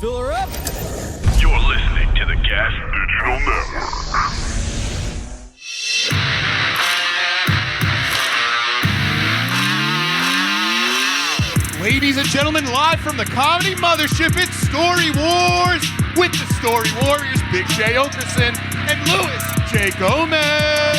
Fill her up. You're listening to the Gas Digital Network. Ladies and gentlemen, live from the Comedy Mothership, it's Story Wars with the Story Warriors, Big J. Oakerson and Louis J. Gomez.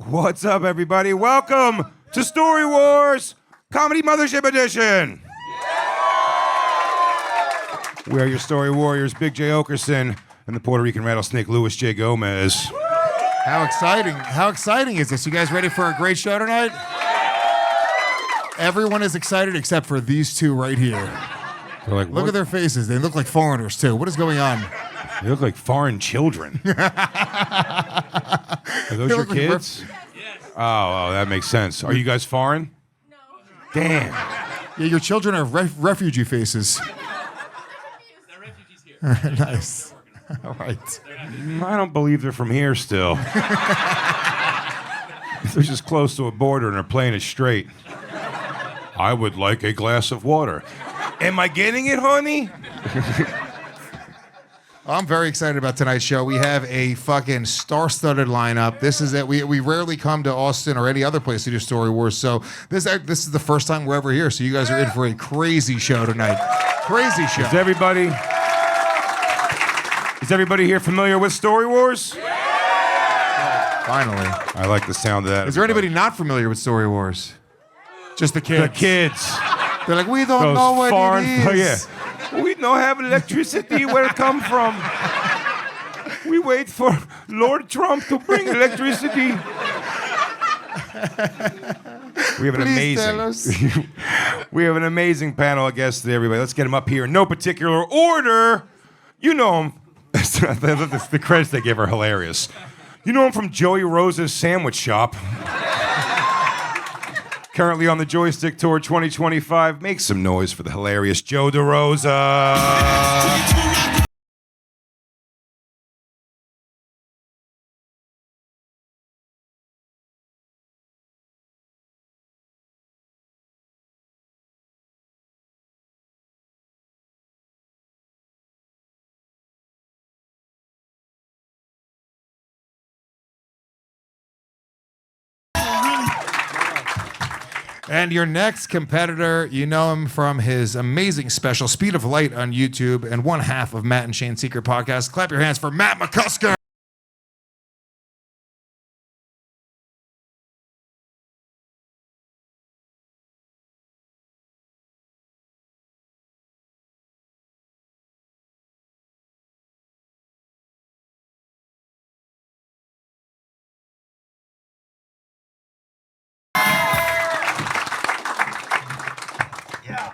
What's up, everybody? Welcome to Story Wars Comedy Mothership Edition. We are your Story Warriors, Big J. Oakerson and the Puerto Rican rattlesnake, Louis J. Gomez. How exciting. How exciting is this? You guys ready for a great show tonight? Everyone is excited except for these two right here. They're like, Look at their faces. They look like foreigners, too. What is going on? They look like foreign children. Are those your kids? Oh, that makes sense. Are you guys foreign? No. Damn. Yeah, your children are refugee faces. They're refugees here. Nice. All right. I don't believe they're from here still. They're just close to a border and are playing it straight. I would like a glass of water. Am I getting it, honey? I'm very excited about tonight's show. We have a fucking star-studded lineup. This is it. We rarely come to Austin or any other place to do Story Wars, so this is the first time we're ever here. So you guys are in for a crazy show tonight. Crazy show. Is everybody here familiar with Story Wars? Finally. I like the sound of that. Is there anybody not familiar with Story Wars? Just the kids. The kids. They're like, we don't know what it is. Yeah. We don't have electricity. Where it come from? We wait for Lord Trump to bring electricity. We have an Please tell us. We have an amazing panel of guests today, everybody. Let's get them up here in no particular order. You know them. The credits they give are hilarious. You know them from Joey Rosa's Sandwich Shop. Currently on the Joystick Tour 2025. Make some noise for the hilarious Joe DeRosa. And your next competitor, you know him from his amazing special, Speed of Light, on YouTube, and one half of Matt and Shane's Secret Podcast. Clap your hands for Matt McCusker.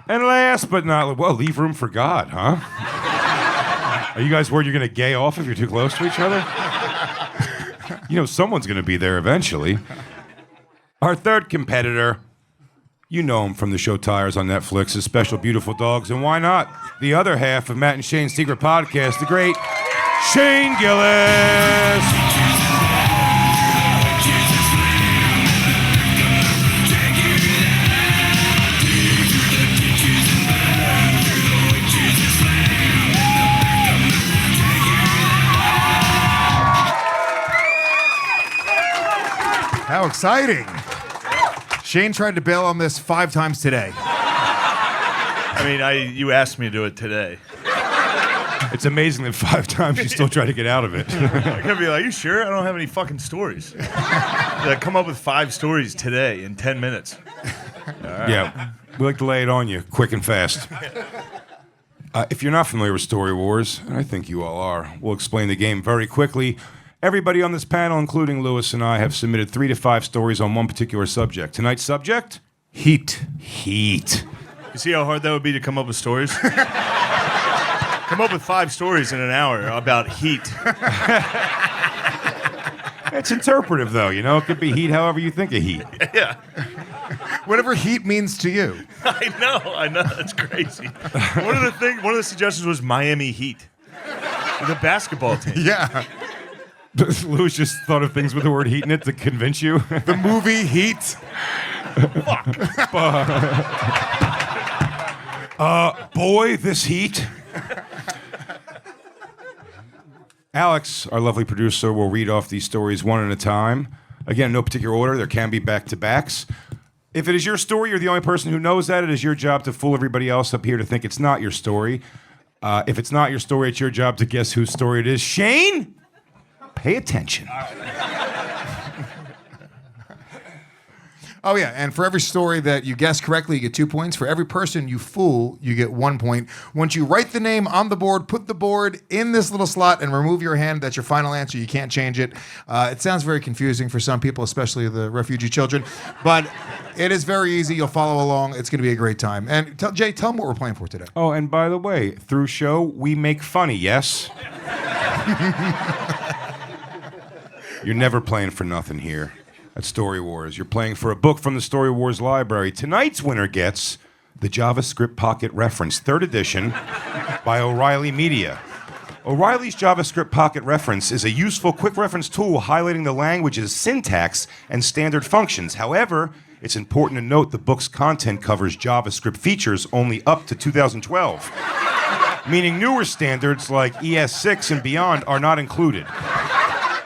And last but not, well, leave room for God, huh? Are you guys worried you're going to gay off if you're too close to each other? You know, someone's going to be there eventually. Our third competitor, you know him from the show Tires on Netflix, his special Beautiful Dogs, and why not? The other half of Matt and Shane's Secret Podcast, the great Shane Gillis. How exciting. Shane tried to bail on this 5 times today. I mean, you asked me to do it today. It's amazing that 5 times you still try to get out of it. I could be like, you sure? I don't have any fucking stories. I come up with 5 stories today in 10 minutes. Yeah, we like to lay it on you quick and fast. If you're not familiar with Story Wars, and I think you all are, we'll explain the game very quickly. Everybody on this panel, including Louis and I, have submitted 3 to 5 stories on one particular subject. Tonight's subject? Heat. Heat. You see how hard that would be to come up with stories? Come up with 5 stories in an hour about heat. It's interpretive, though, you know? It could be heat however you think of heat. Yeah. Whatever heat means to you. I know, that's crazy. One of the suggestions was Miami Heat. The basketball team. Yeah. Louis just thought of things with the word heat in it to convince you. The movie Heat. Boy, this heat. Alex, our lovely producer, will read off these stories one at a time. Again, no particular order. There can be back-to-backs. If it is your story, you're the only person who knows that. It is your job to fool everybody else up here to think it's not your story. If it's not your story, it's your job to guess whose story it is. Shane, pay attention. Oh, yeah, and for every story that you guess correctly, you get 2 points. For every person you fool, you get 1 point. Once you write the name on the board, put the board in this little slot, and remove your hand. That's your final answer. You can't change it. It sounds very confusing for some people, especially the refugee children, but it is very easy. You'll follow along. It's going to be a great time. And Jay, tell them what we're playing for today. Oh, and by the way, through show, we make funny, yes? You're never playing for nothing here at Story Warz. You're playing for a book from the Story Warz library. Tonight's winner gets the JavaScript Pocket Reference, 3rd edition, by O'Reilly Media. O'Reilly's JavaScript Pocket Reference is a useful quick reference tool highlighting the language's syntax and standard functions. However, it's important to note the book's content covers JavaScript features only up to 2012, meaning newer standards like ES6 and beyond are not included.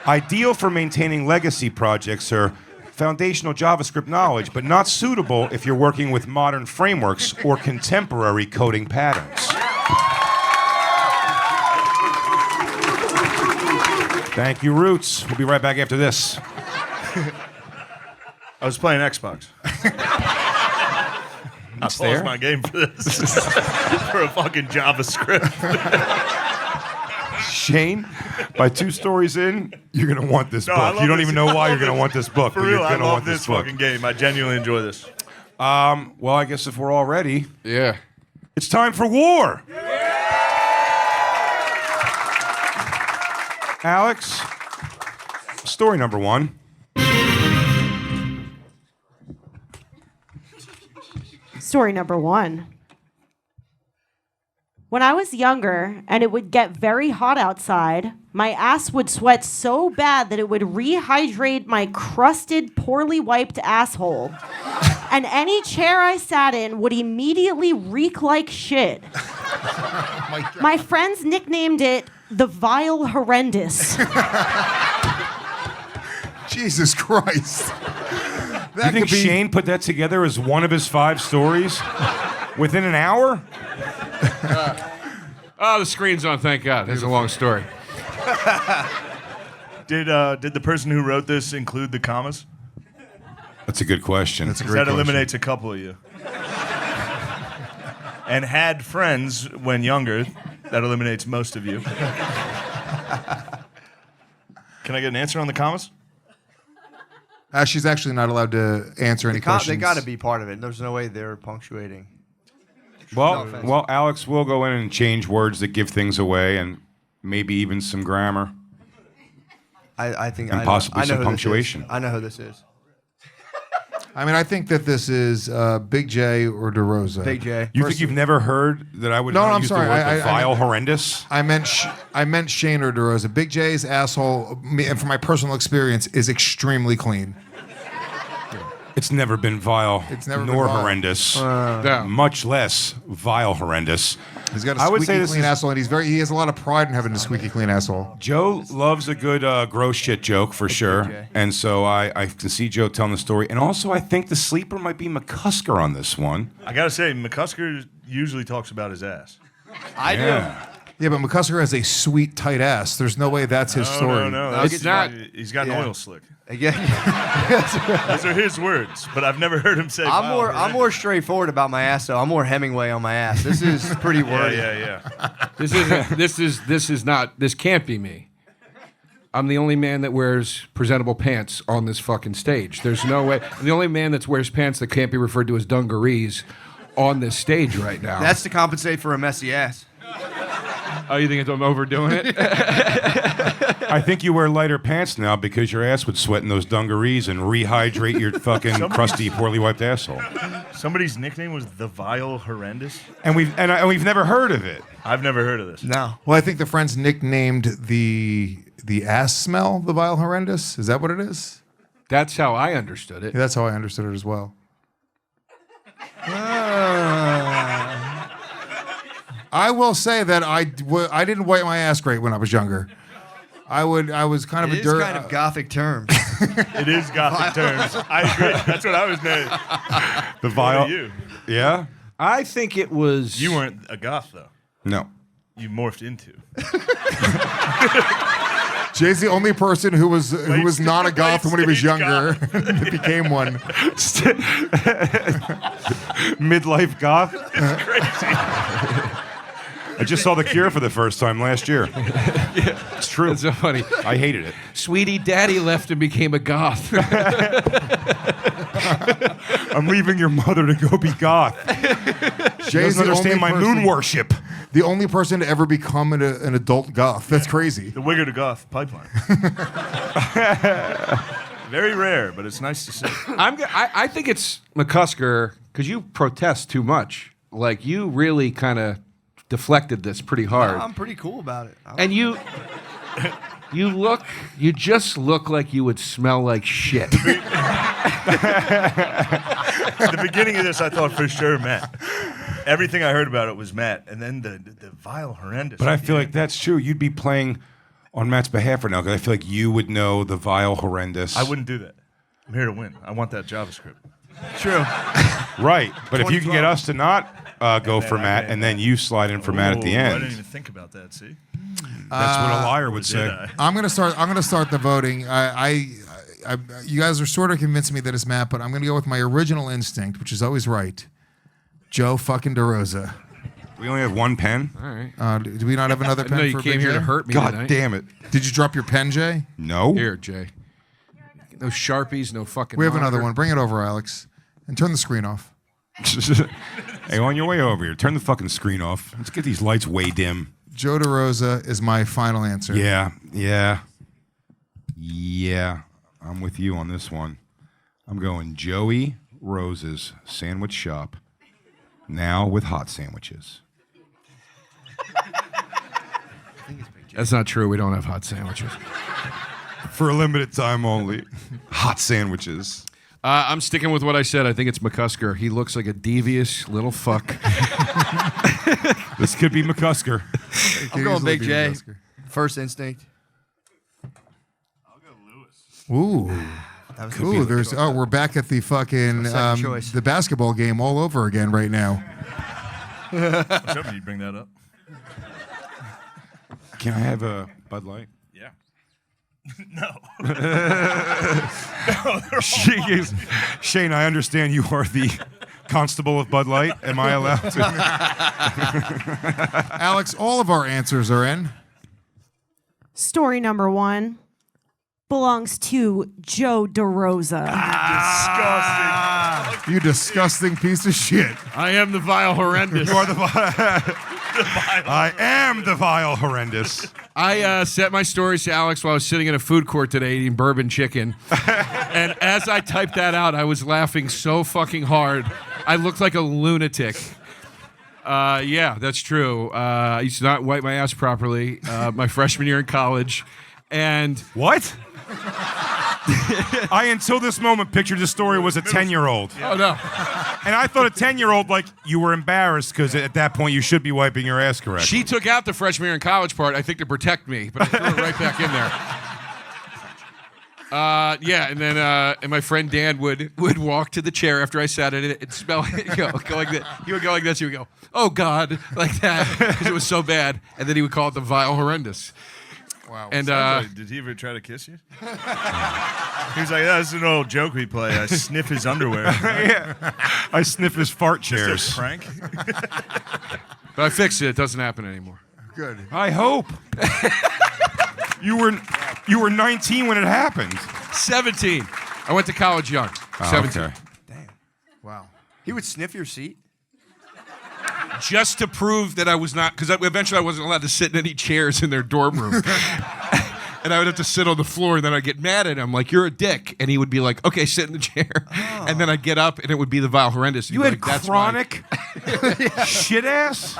Ideal for maintaining legacy projects or foundational JavaScript knowledge, but not suitable if you're working with modern frameworks or contemporary coding patterns. Thank you, Roots. We'll be right back after this. I was playing Xbox. I paused there? my game for this. For a fucking JavaScript. Shane, by 2 stories in, you're going to want this No, I book. love You don't this. even know why I you're love going to this. want this book. For but real, you're I going to love want this book. fucking game. I genuinely enjoy this. Well, I guess if we're all ready, Yeah. it's time for war. Alex, story number 1. Story number 1. When I was younger and it would get very hot outside, my ass would sweat so bad that it would rehydrate my crusted, poorly wiped asshole. And any chair I sat in would immediately reek like shit. My friends nicknamed it the Vile Horrendous. Jesus Christ. Do you think Shane put that together as one of his 5 stories within an hour? Oh, the screen's on, thank God. It's a long story. Did the person who wrote this include the commas? That's a good question. That's a 'Cause great that question. eliminates a couple of you. And had friends when younger, that eliminates most of you. Can I get an answer on the commas? She's actually not allowed to answer any questions. They got to be part of it. There's no way they're punctuating. Well, Alex will go in and change words that give things away, and maybe even some grammar. I think And I possibly know some who this punctuation. is. I know who this is. I mean, I think that this is Big J or DeRosa. Big J. You think you've never heard that I would No, not I'm use sorry. the word I vile meant- horrendous? I meant Shane or DeRosa. Big J's asshole, and from my personal experience, is extremely clean. It's never been vile, It's never nor been vile. horrendous, No. much less vile horrendous. He's got a I would say squeaky this clean is- asshole, and he has a lot of pride in having a squeaky clean asshole. Joe loves a good gross shit joke for sure, Jay. and so I can see Joe telling the story. And also, I think the sleeper might be McCusker on this one. I gotta say, McCusker usually talks about his ass. I Yeah. Yeah, but McCusker has a sweet, tight ass. There's no way that's his story. No, It's that's not- He's got an Yeah. oil slick. do. Yeah. Those are his words, but I've never heard him say. I'm more straightforward about my ass, though. I'm more Hemingway on my ass. This is pretty wordy. Yeah. This can't be me. I'm the only man that wears presentable pants on this fucking stage. There's no way. I'm the only man that wears pants that can't be referred to as dungarees on this stage right now. That's to compensate for a messy ass. Oh, you think I'm overdoing it? I think you wear lighter pants now because your ass would sweat in those dungarees and rehydrate your fucking crusty, poorly wiped asshole. Somebody's nickname was the Vile Horrendous. And we've never heard of it. I've never heard of this. No. Well, I think the friends nicknamed the ass smell the Vile Horrendous. Is that what it is? That's how I understood it. Yeah, that's how I understood it as well. I will say that I didn't wipe my ass great when I was younger. I was kind of It a is dirt. kind of gothic term. It is gothic terms. I agree. That's what I was named. The What vile. are you? Yeah? I think it was. You weren't a goth, though. No. You morphed into. Jay's the only person who was not a goth when he was younger that became one. Midlife goth. I just saw The Cure for the first time last year. It's true. It's so funny. I hated it. Sweetie Daddy left and became a goth. I'm leaving your mother to go be goth. She Jay's doesn't the understand only my person- moon worship. The only person to ever become an adult goth. That's crazy. The Wigger to Goth pipeline. Very rare, but it's nice to see. I think it's McCusker because you protest too much. Like you really kind of deflected this pretty hard. I'm pretty cool about it. And you just look like you would smell like shit. At the beginning of this, I thought for sure Matt. Everything I heard about it was Matt, and then the Vile Horrendous. But I feel like that's true. You'd be playing on Matt's behalf right now because I feel like you would know the Vile Horrendous. I wouldn't do that. I'm here to win. I want that JavaScript. True. Right. But if you can get us to not go for Matt man. and then you slide in for Matt at the I end, didn't even think about that. See, that's what a liar would say. did I? I'm gonna start the voting. You guys are sort of convincing me that it's Matt, but I'm gonna go with my original instinct, which is always right. Joe fucking DeRosa. We only have one pen? All right. Do we not have another pen No, you for came Big here Jay? to hurt me God tonight. damn it. Did you drop your pen, Jay? No. Here, Jay. No Sharpies, no fucking. We have another monitor. one. Bring it over, Alex, and turn the screen off. Hey, on your way over here, turn the fucking screen off. Let's get these lights way dim. Joe DeRosa is my final answer. Yeah. I'm with you on this one. I'm going Joey Rose's Sandwich Shop, now with hot sandwiches. That's not true. We don't have hot sandwiches. For a limited time only. Hot sandwiches. I'm sticking with what I said. I think it's McCusker. He looks like a devious little fuck. This could be McCusker. I'm going Big J. First instinct. Ooh. That was Ooh, we're back at the fucking Second choice. the basketball game all over again right now. I was hoping you'd bring that up. Can I have a Bud Light? Yeah. No. Shane, I understand you are the constable of Bud Light. Am I allowed to? Alex, all of our answers are in. Story number 1 belongs to Joe DeRosa. Disgusting. You disgusting piece of shit. I am the Vile Horrendous. You are the I am the Vile Horrendous. I set my stories to Alex while I was sitting in a food court today eating bourbon chicken. And as I typed that out, I was laughing so fucking hard. I looked like a lunatic. Yeah, that's true. I used to not wipe my ass properly my freshman year in college. And What? I, until this moment, pictured the story was a 10-year-old. oh no. And I thought a 10-year-old, like, you were embarrassed because at that point you should be wiping your ass correctly. She took out the freshman year in college part, I think, to protect me, but I threw it right back in there. Yeah, and then and my friend Dan would walk to the chair after I sat in it and smell it. Go like that. He would go like this. He would go, "Oh God," like that, because it was so bad. And then he would call it the Vile Horrendous. Wow. And Did he ever try to kiss you? He was like, "That's an old joke we play. I sniff his underwear." Yeah. I sniff his fart Just a chairs. prank. but I fixed it. It doesn't happen anymore. Good. I hope. You were 19 when it happened. 17. I went to college young. 17. Okay. Damn. Wow. He would sniff your seat? just to prove that I was not, because eventually I wasn't allowed to sit in any chairs in their dorm room. And I would have to sit on the floor, and then I'd get mad at him, like, you're a dick. And he would be like, okay, sit in the chair. Oh. And then I'd get up, and it would be the Vile Horrendous. You had like, chronic shit ass?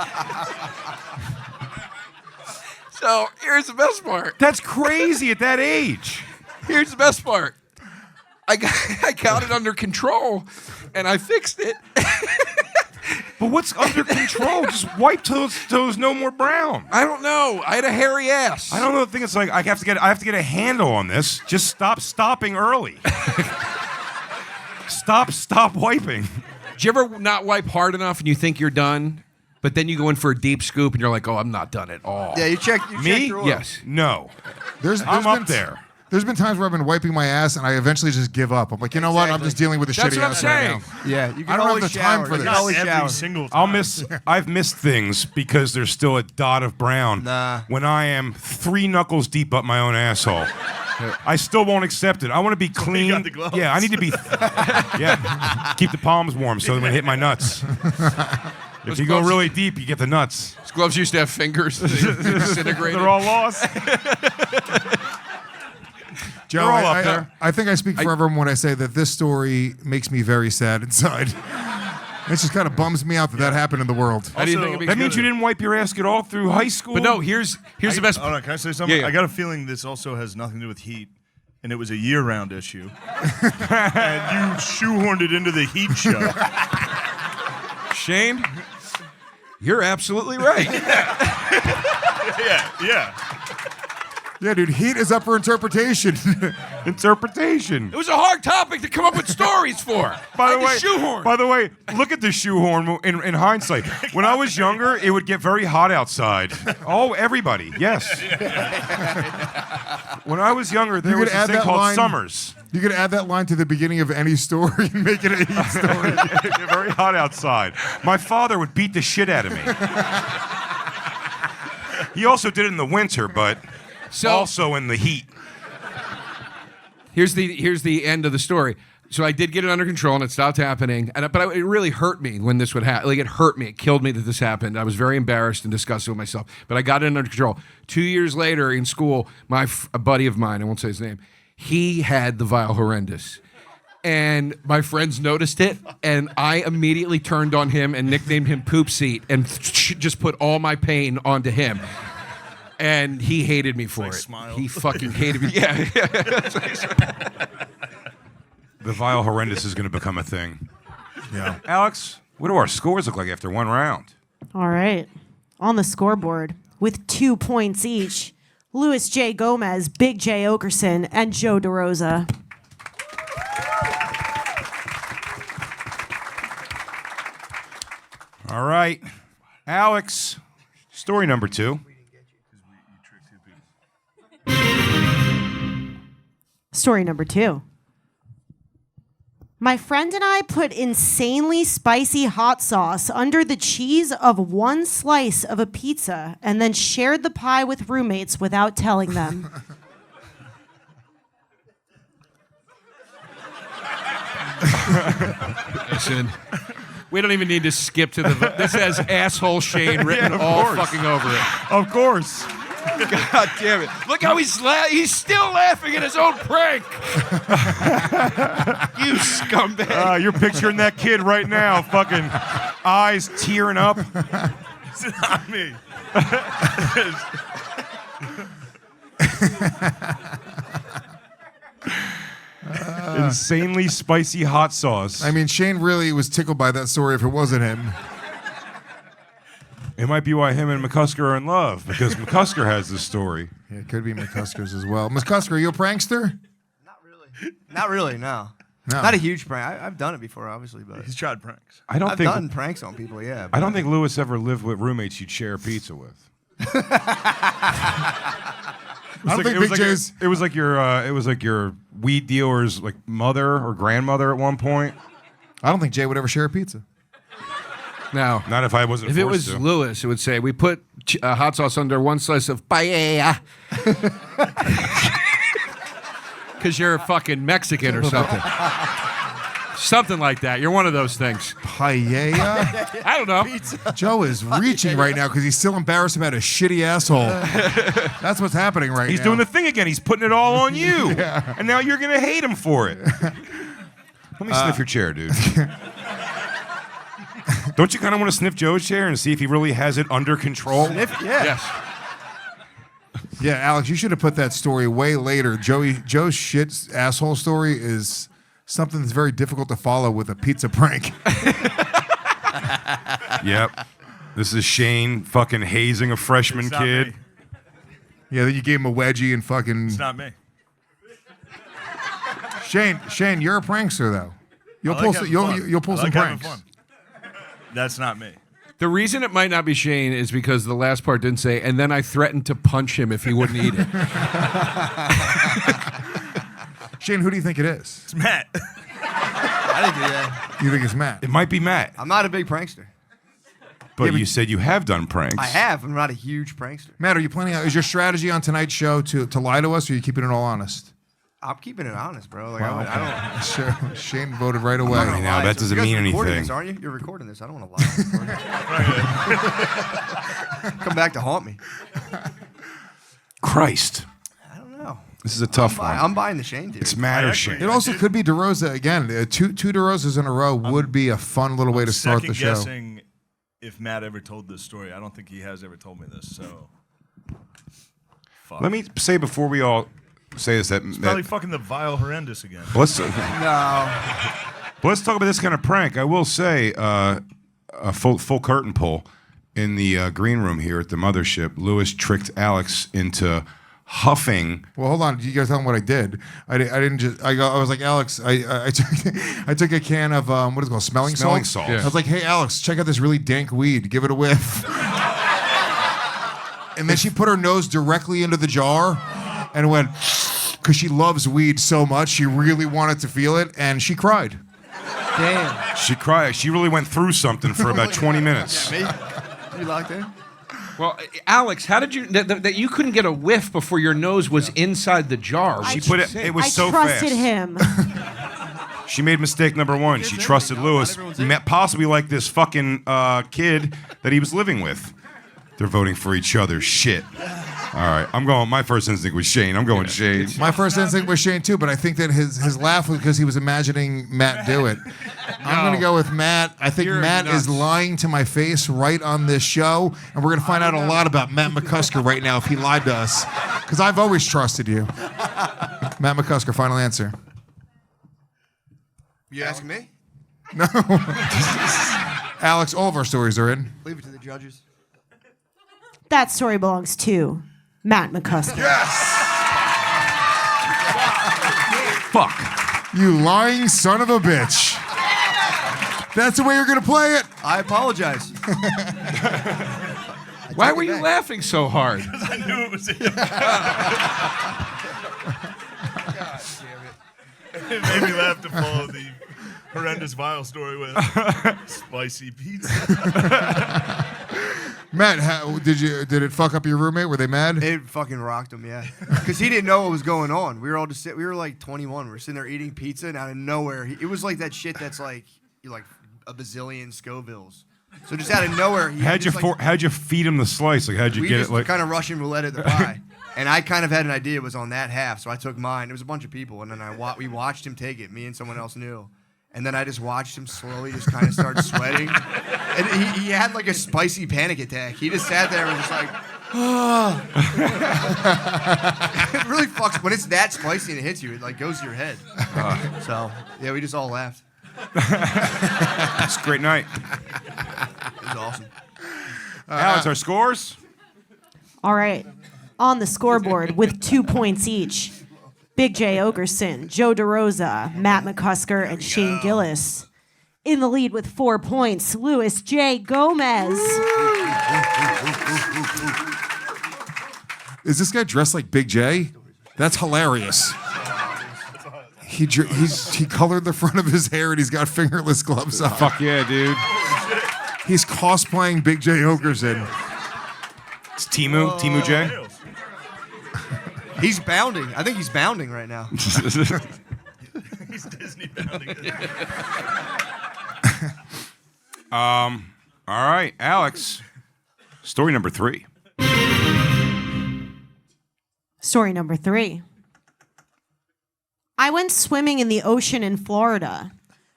So here's the best part. That's crazy at that age. Here's the best part. I got it under control, and I fixed it. But what's under control? Just wipe till it's no more brown. I don't know. I had a hairy ass. I don't know. The thing is, like, I have to get a handle on this. Just stop stopping early. Stop wiping. Do you ever not wipe hard enough and you think you're done, but then you go in for a deep scoop and you're like, oh, I'm not done at all? Yeah, you check. Me? Your oil. Yes. No. I'm up there. There's been times where I've been wiping my ass and I eventually just give up. I'm like, you know what? I'm just dealing with a That's shitty what I'm ass right saying. now. Yeah, you can I don't have always the time shower. for You this. can always Every shower. single time. I've missed things because there's still a dot of brown Nah. when I am 3 knuckles deep up my own asshole. I still won't accept it. I want to be clean. got the gloves. Yeah, I need to be. Yeah, keep the palms warm so that when I hit my nuts. If you go really deep, you get the nuts. His gloves used to have fingers. They disintegrated. They're all lost. Joe, They're all up there. I think I speak for everyone when I say that this story makes me very sad inside. It just kind of bums me out that happened in the world. How do you think it makes That means you didn't wipe your ass at all through high school. But no, here's the best. Hold on, can I say something? Yeah. I got a feeling this also has nothing to do with heat, and it was a year-round issue. And you shoehorned it into the heat show. Shane, you're absolutely right. Yeah. Yeah, dude, heat is up for interpretation. Interpretation. It was a hard topic to come up with stories for. By the I had to shoehorn. By the way, look at the shoehorn in hindsight. When I was younger, it would get very hot outside. Oh, everybody, yes. When I was younger, there was this thing called summers. You could add that line to the beginning of any story and make it a heat story. It would get very hot outside. My father would beat the shit out of me. He also did it in the winter, but also in the heat. Here's the end of the story. So I did get it under control, and it stopped happening. But it really hurt me when this would happen. Like, it hurt me. It killed me that this happened. I was very embarrassed and disgusted with myself. But I got it under control. 2 years later in school, a buddy of mine, I won't say his name, he had the Vile Horrendous. And my friends noticed it, and I immediately turned on him and nicknamed him Poop Seat and just put all my pain onto him. And he hated me for it. Smile. He fucking hated me. Yeah. The Vile Horrendous is going to become a thing. Yeah. Alex, what do our scores look like after one round? All right. On the scoreboard, with 2 points each, Louis J. Gomez, Big J. Oakerson, and Joe DeRosa. All right. Alex, story number 2. Story number 2. My friend and I put insanely spicy hot sauce under the cheese of one slice of a pizza and then shared the pie with roommates without telling them. Listen, we don't even need to skip to the. This has asshole Shane written all course. fucking over it. Of course. God damn it! Look how he's still laughing at his own prank. You scumbag! You're picturing that kid right now, fucking eyes tearing up. It's not me. Insanely spicy hot sauce. I mean, Shane really was tickled by that story if it wasn't him. It might be why him and McCusker are in love, because McCusker has this story. Yeah, it could be McCusker's as well. McCusker, are you a prankster? Not really, no. No. Not a huge prank. I've done it before, obviously, but He's tried pranks. I don't I've think done pranks on people, yeah. I don't think Lewis ever lived with roommates you'd share a pizza with. I don't think Big J's. It was like your weed dealer's like mother or grandmother at one point. I don't think Jay would ever share a pizza. Now, Not if I wasn't. if it forced was to. Lewis, it would say we put hot sauce under one slice of paella. Because you're fucking Mexican or something. Something like that. You're one of those things. Paella? I don't know. Joe is reaching right now because he's still embarrassed about his shitty asshole. That's what's happening right He's now. doing the thing again. He's putting it all on you. And now you're going to hate him for it. Let me sniff your chair, dude. Don't you kind of want to sniff Joe's chair and see if he really has it under control? Yes. Yeah, Alex, you should have put that story way later. Joe's shit asshole story is something that's very difficult to follow with a pizza prank. Yep. This is Shane fucking hazing a freshman It's not kid. me. Yeah, then you gave him a wedgie and fucking... It's not me. Shane, you're a prankster though. You'll I pull like some, having fun. you'll pull I some like having pranks. fun. That's not me. The reason it might not be Shane is because the last part didn't say, and then I threatened to punch him if he wouldn't eat it. Shane, who do you think it is? It's Matt. I didn't do that. You think it's Matt? It might be Matt, I'm not a big prankster. but you said you have done pranks. I have. I'm not a huge prankster. Matt, are you planning? Is your strategy on tonight's show to lie to us, or are you keeping it all honest? I'm keeping it honest, bro. Like, Wow, I don't. Sure. Shane voted right away. I'm not gonna Now, lie. that doesn't you guys mean are recording anything. This, aren't you? You're recording this. I don't want to lie. Come back to haunt me. Christ. I don't know. This is a tough one. I'm buying the Shane theory. It's Matt or Shane. It also could be DeRosa again. Two DeRosas in a row would be a fun little way to start the show. Second guessing if Matt ever told this story. I don't think he has ever told me this. So, fuck. Let me say before we all say this that, Probably fucking the Vile Horrendous again. let's No. let's talk about this kind of prank. I will say a full curtain pull in the green room here at the Mothership. Lewis tricked Alex into huffing. Well, hold on. You guys tell them what I did. I didn't just. I was like, Alex. I took a can of what is it called, smelling salt. Yeah. I was like, hey, Alex, check out this really dank weed. Give it a whiff. And then she put her nose directly into the jar and went, because she loves weed so much, she really wanted to feel it, and she cried. Damn. She cried. She really went through something for about 20 minutes. Me? You locked in? Well, Alex, how did you that you couldn't get a whiff before your nose was inside the jar? She put it. It was I so trusted fast. him. She made mistake number one. She trusted Lewis, possibly like this fucking kid that he was living with. They're voting for each other. Shit. All right, I'm going. My first instinct was Shane. I'm going Shane. My first instinct was Shane too, but I think that his laugh was because he was imagining Matt do it. I'm going to go with Matt. I think You're Matt nuts. is lying to my face right on this show, and we're going to find out a lot about Matt McCusker right now if he lied to us, because I've always trusted you. Matt McCusker, final answer. You asking me? Alex, all of our stories are in. Leave it to the judges. That story belongs to Matt McCusker. Fuck. You lying son of a bitch. That's the way you're going to play it? I apologize. Why were you laughing so hard? I knew it was him. It made me laugh to follow the horrendous Vile story with spicy pizza. Matt, did it fuck up your roommate? Were they mad? It fucking rocked him, yeah. Because he didn't know what was going on. We were all we were like 21. We were sitting there eating pizza, and out of nowhere, it was like that shit that's like a bazillion Scovilles. So just out of nowhere, How'd you feed him the slice? Like, how'd you we get just it? Like, kind of Russian roulette at the pie. And I kind of had an idea it was on that half, so I took mine. It was a bunch of people, and then we watched him take it. Me and someone else knew. And then I just watched him slowly just kind of start sweating. And he had like a spicy panic attack. He just sat there and was just like, it really fucks. When it's that spicy and it hits you, it like goes to your head. So, yeah, we just all laughed. it's a great night. It was awesome. Alex, our scores? All right. On the scoreboard with 2 points each, Big J Oakerson, Joe DeRosa, Matt McCusker, and Shane Gillis. In the lead with 4 points, Louis J. Gomez. Is this guy dressed like Big J? That's hilarious. He colored the front of his hair and he's got fingerless gloves on. Fuck yeah, dude. He's cosplaying Big J Oakerson. It's Timu J. He's bounding. I think he's bounding right now. He's Disney down together. All right, Alex. Story number 3. Story number 3. I went swimming in the ocean in Florida.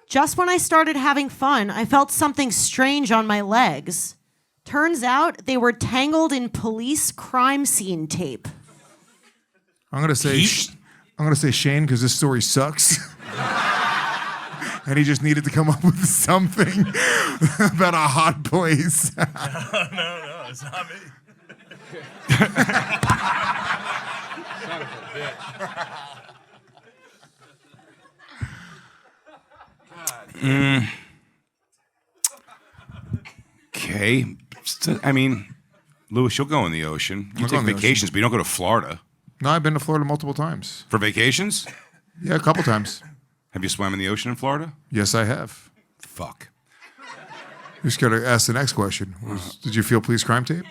Just when I started having fun, I felt something strange on my legs. Turns out they were tangled in police crime scene tape. I'm gonna say Shane because this story sucks. And he just needed to come up with something about a hot place. No, it's not me. Son of a bitch. Okay. I mean, Lewis, you'll go in the ocean. You I'll go take in the vacations, but you don't go to Florida. No, I've been to Florida multiple times. For vacations? Yeah, a couple times. Have you swam in the ocean in Florida? Yes, I have. Fuck. You just gotta ask the next question. Did you feel police crime tape?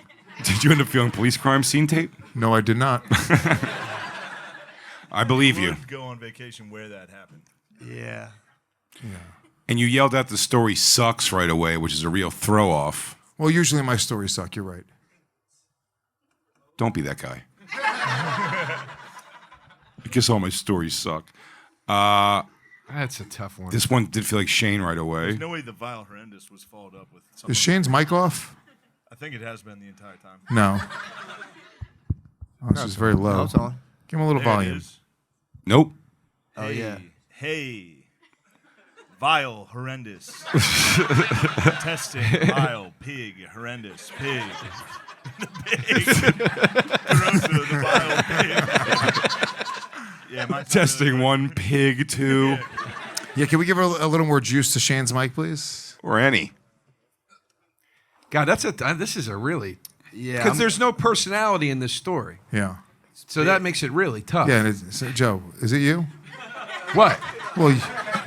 Did you end up feeling police crime scene tape? No, I did not. I believe you. Go on vacation where that happened. Yeah. And you yelled out the story sucks right away, which is a real throw off. Well, usually my stories suck. You're right. Don't be that guy. I guess all my stories suck. That's a tough one. This one did feel like Shane right away. There's no way the Vile Horrendous was followed up with something. Is Shane's mic off? I think it has been the entire time. No. Oh, this is very low. No, it's on. Give him a little There it volume. is. Nope. Oh, yeah. Hey. Vile Horrendous. Testing. Vile. Pig. Horrendous. Pig. The pig. DeRosa, the vile pig. Yeah, my Testing 1, pig 2, Yeah, can we give a little more juice to Shane's mic, please? or any. God, this is a really Yeah. because there's no personality in this story, Yeah. so that makes it really tough. Yeah, and Joe, is it you? What? Well,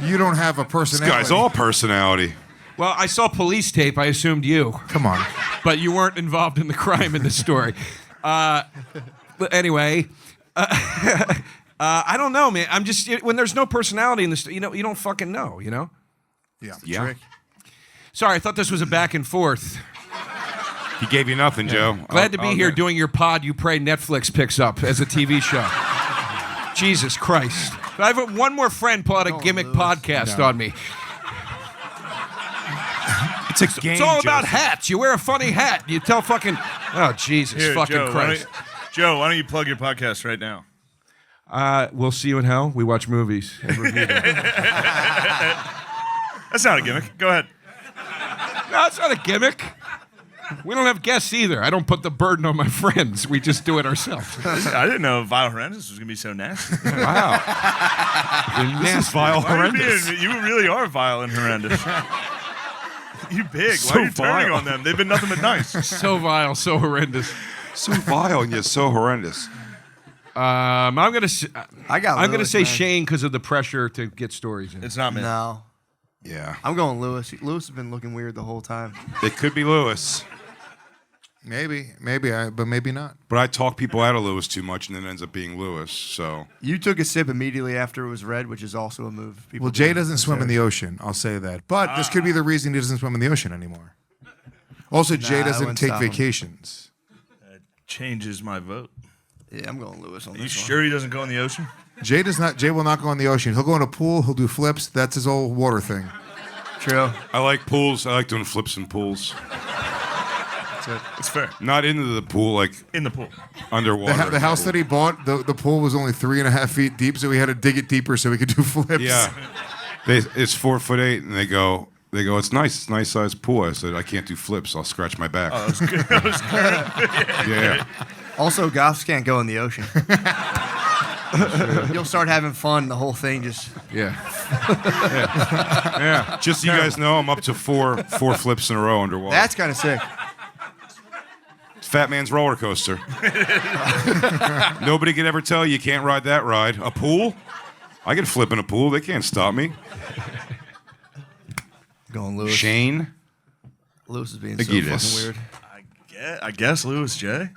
you don't have a This personality. guy's all personality. Well, I saw police tape. I assumed you, Come on. but you weren't involved in the crime in the story. Anyway, I don't know, man. I'm just when there's no personality in this, you don't fucking know, Yeah. Yeah. Sorry, I thought this was a back and forth. He gave you nothing, Joe. Glad to be here Okay. doing your pod. You pray Netflix picks up as a TV show. Jesus Christ! I have one more friend pull out a gimmick podcast on me. It's a game. It's all about Joseph. hats. You wear a funny hat. You tell fucking. Oh Jesus Here, fucking Joe, Christ! Joe, why don't you plug your podcast right now? We'll see you in hell. We watch movies and review them. That's not a gimmick. Go ahead. No, it's not a gimmick. We don't have guests either. I don't put the burden on my friends. We just do it ourselves. I didn't know Vile Horrendous was going to be so nasty. Wow. This is Vile Why are you Horrendous. being- You really are vile and horrendous. You big. So Why are you turning vile. on them? They've been nothing but nice. So vile, so horrendous. So vile and yet so horrendous. I'm gonna. I got I'm gonna Lewis, say man. Shane because of the pressure to get stories in. It's not me. No. Yeah. I'm going Lewis. Lewis has been looking weird the whole time. It could be Lewis. Maybe, but maybe not. But I talk people out of Lewis too much and then it ends up being Lewis. So You took a sip immediately after it was read, which is also a move. People Well, do. Jay doesn't swim in the ocean. I'll say that. But this could be the reason he doesn't swim in the ocean anymore. Also, Jay Nah, I doesn't wouldn't take stop him. vacations. Changes my vote. Yeah, I'm going Lewis on Are you this sure he doesn't go in the ocean? Jay will not go in the ocean. He'll go in a pool. He'll do flips. That's his old water thing. one. True. I like pools. I like doing flips in pools. It's fair. Not into the pool, like In the pool. underwater. The house that he bought, the pool was only 3.5 feet deep, so we had to dig it deeper so we could do flips. Yeah. It's 4'8", and they go, it's nice. It's a nice sized pool. I said, I can't do flips. I'll scratch my back. That was good. That was good. Yeah. Also, goths can't go in the ocean. You'll start having fun. The whole thing just. Yeah. Yeah. Just so you guys know, I'm up to four flips in a row underwater. That's kind of sick. Fat man's roller coaster. Nobody could ever tell you can't ride that ride. A pool? I can flip in a pool. They can't stop me. Going Lewis. Shane? Lewis is being so Gillis. fucking weird. I guess Lewis J.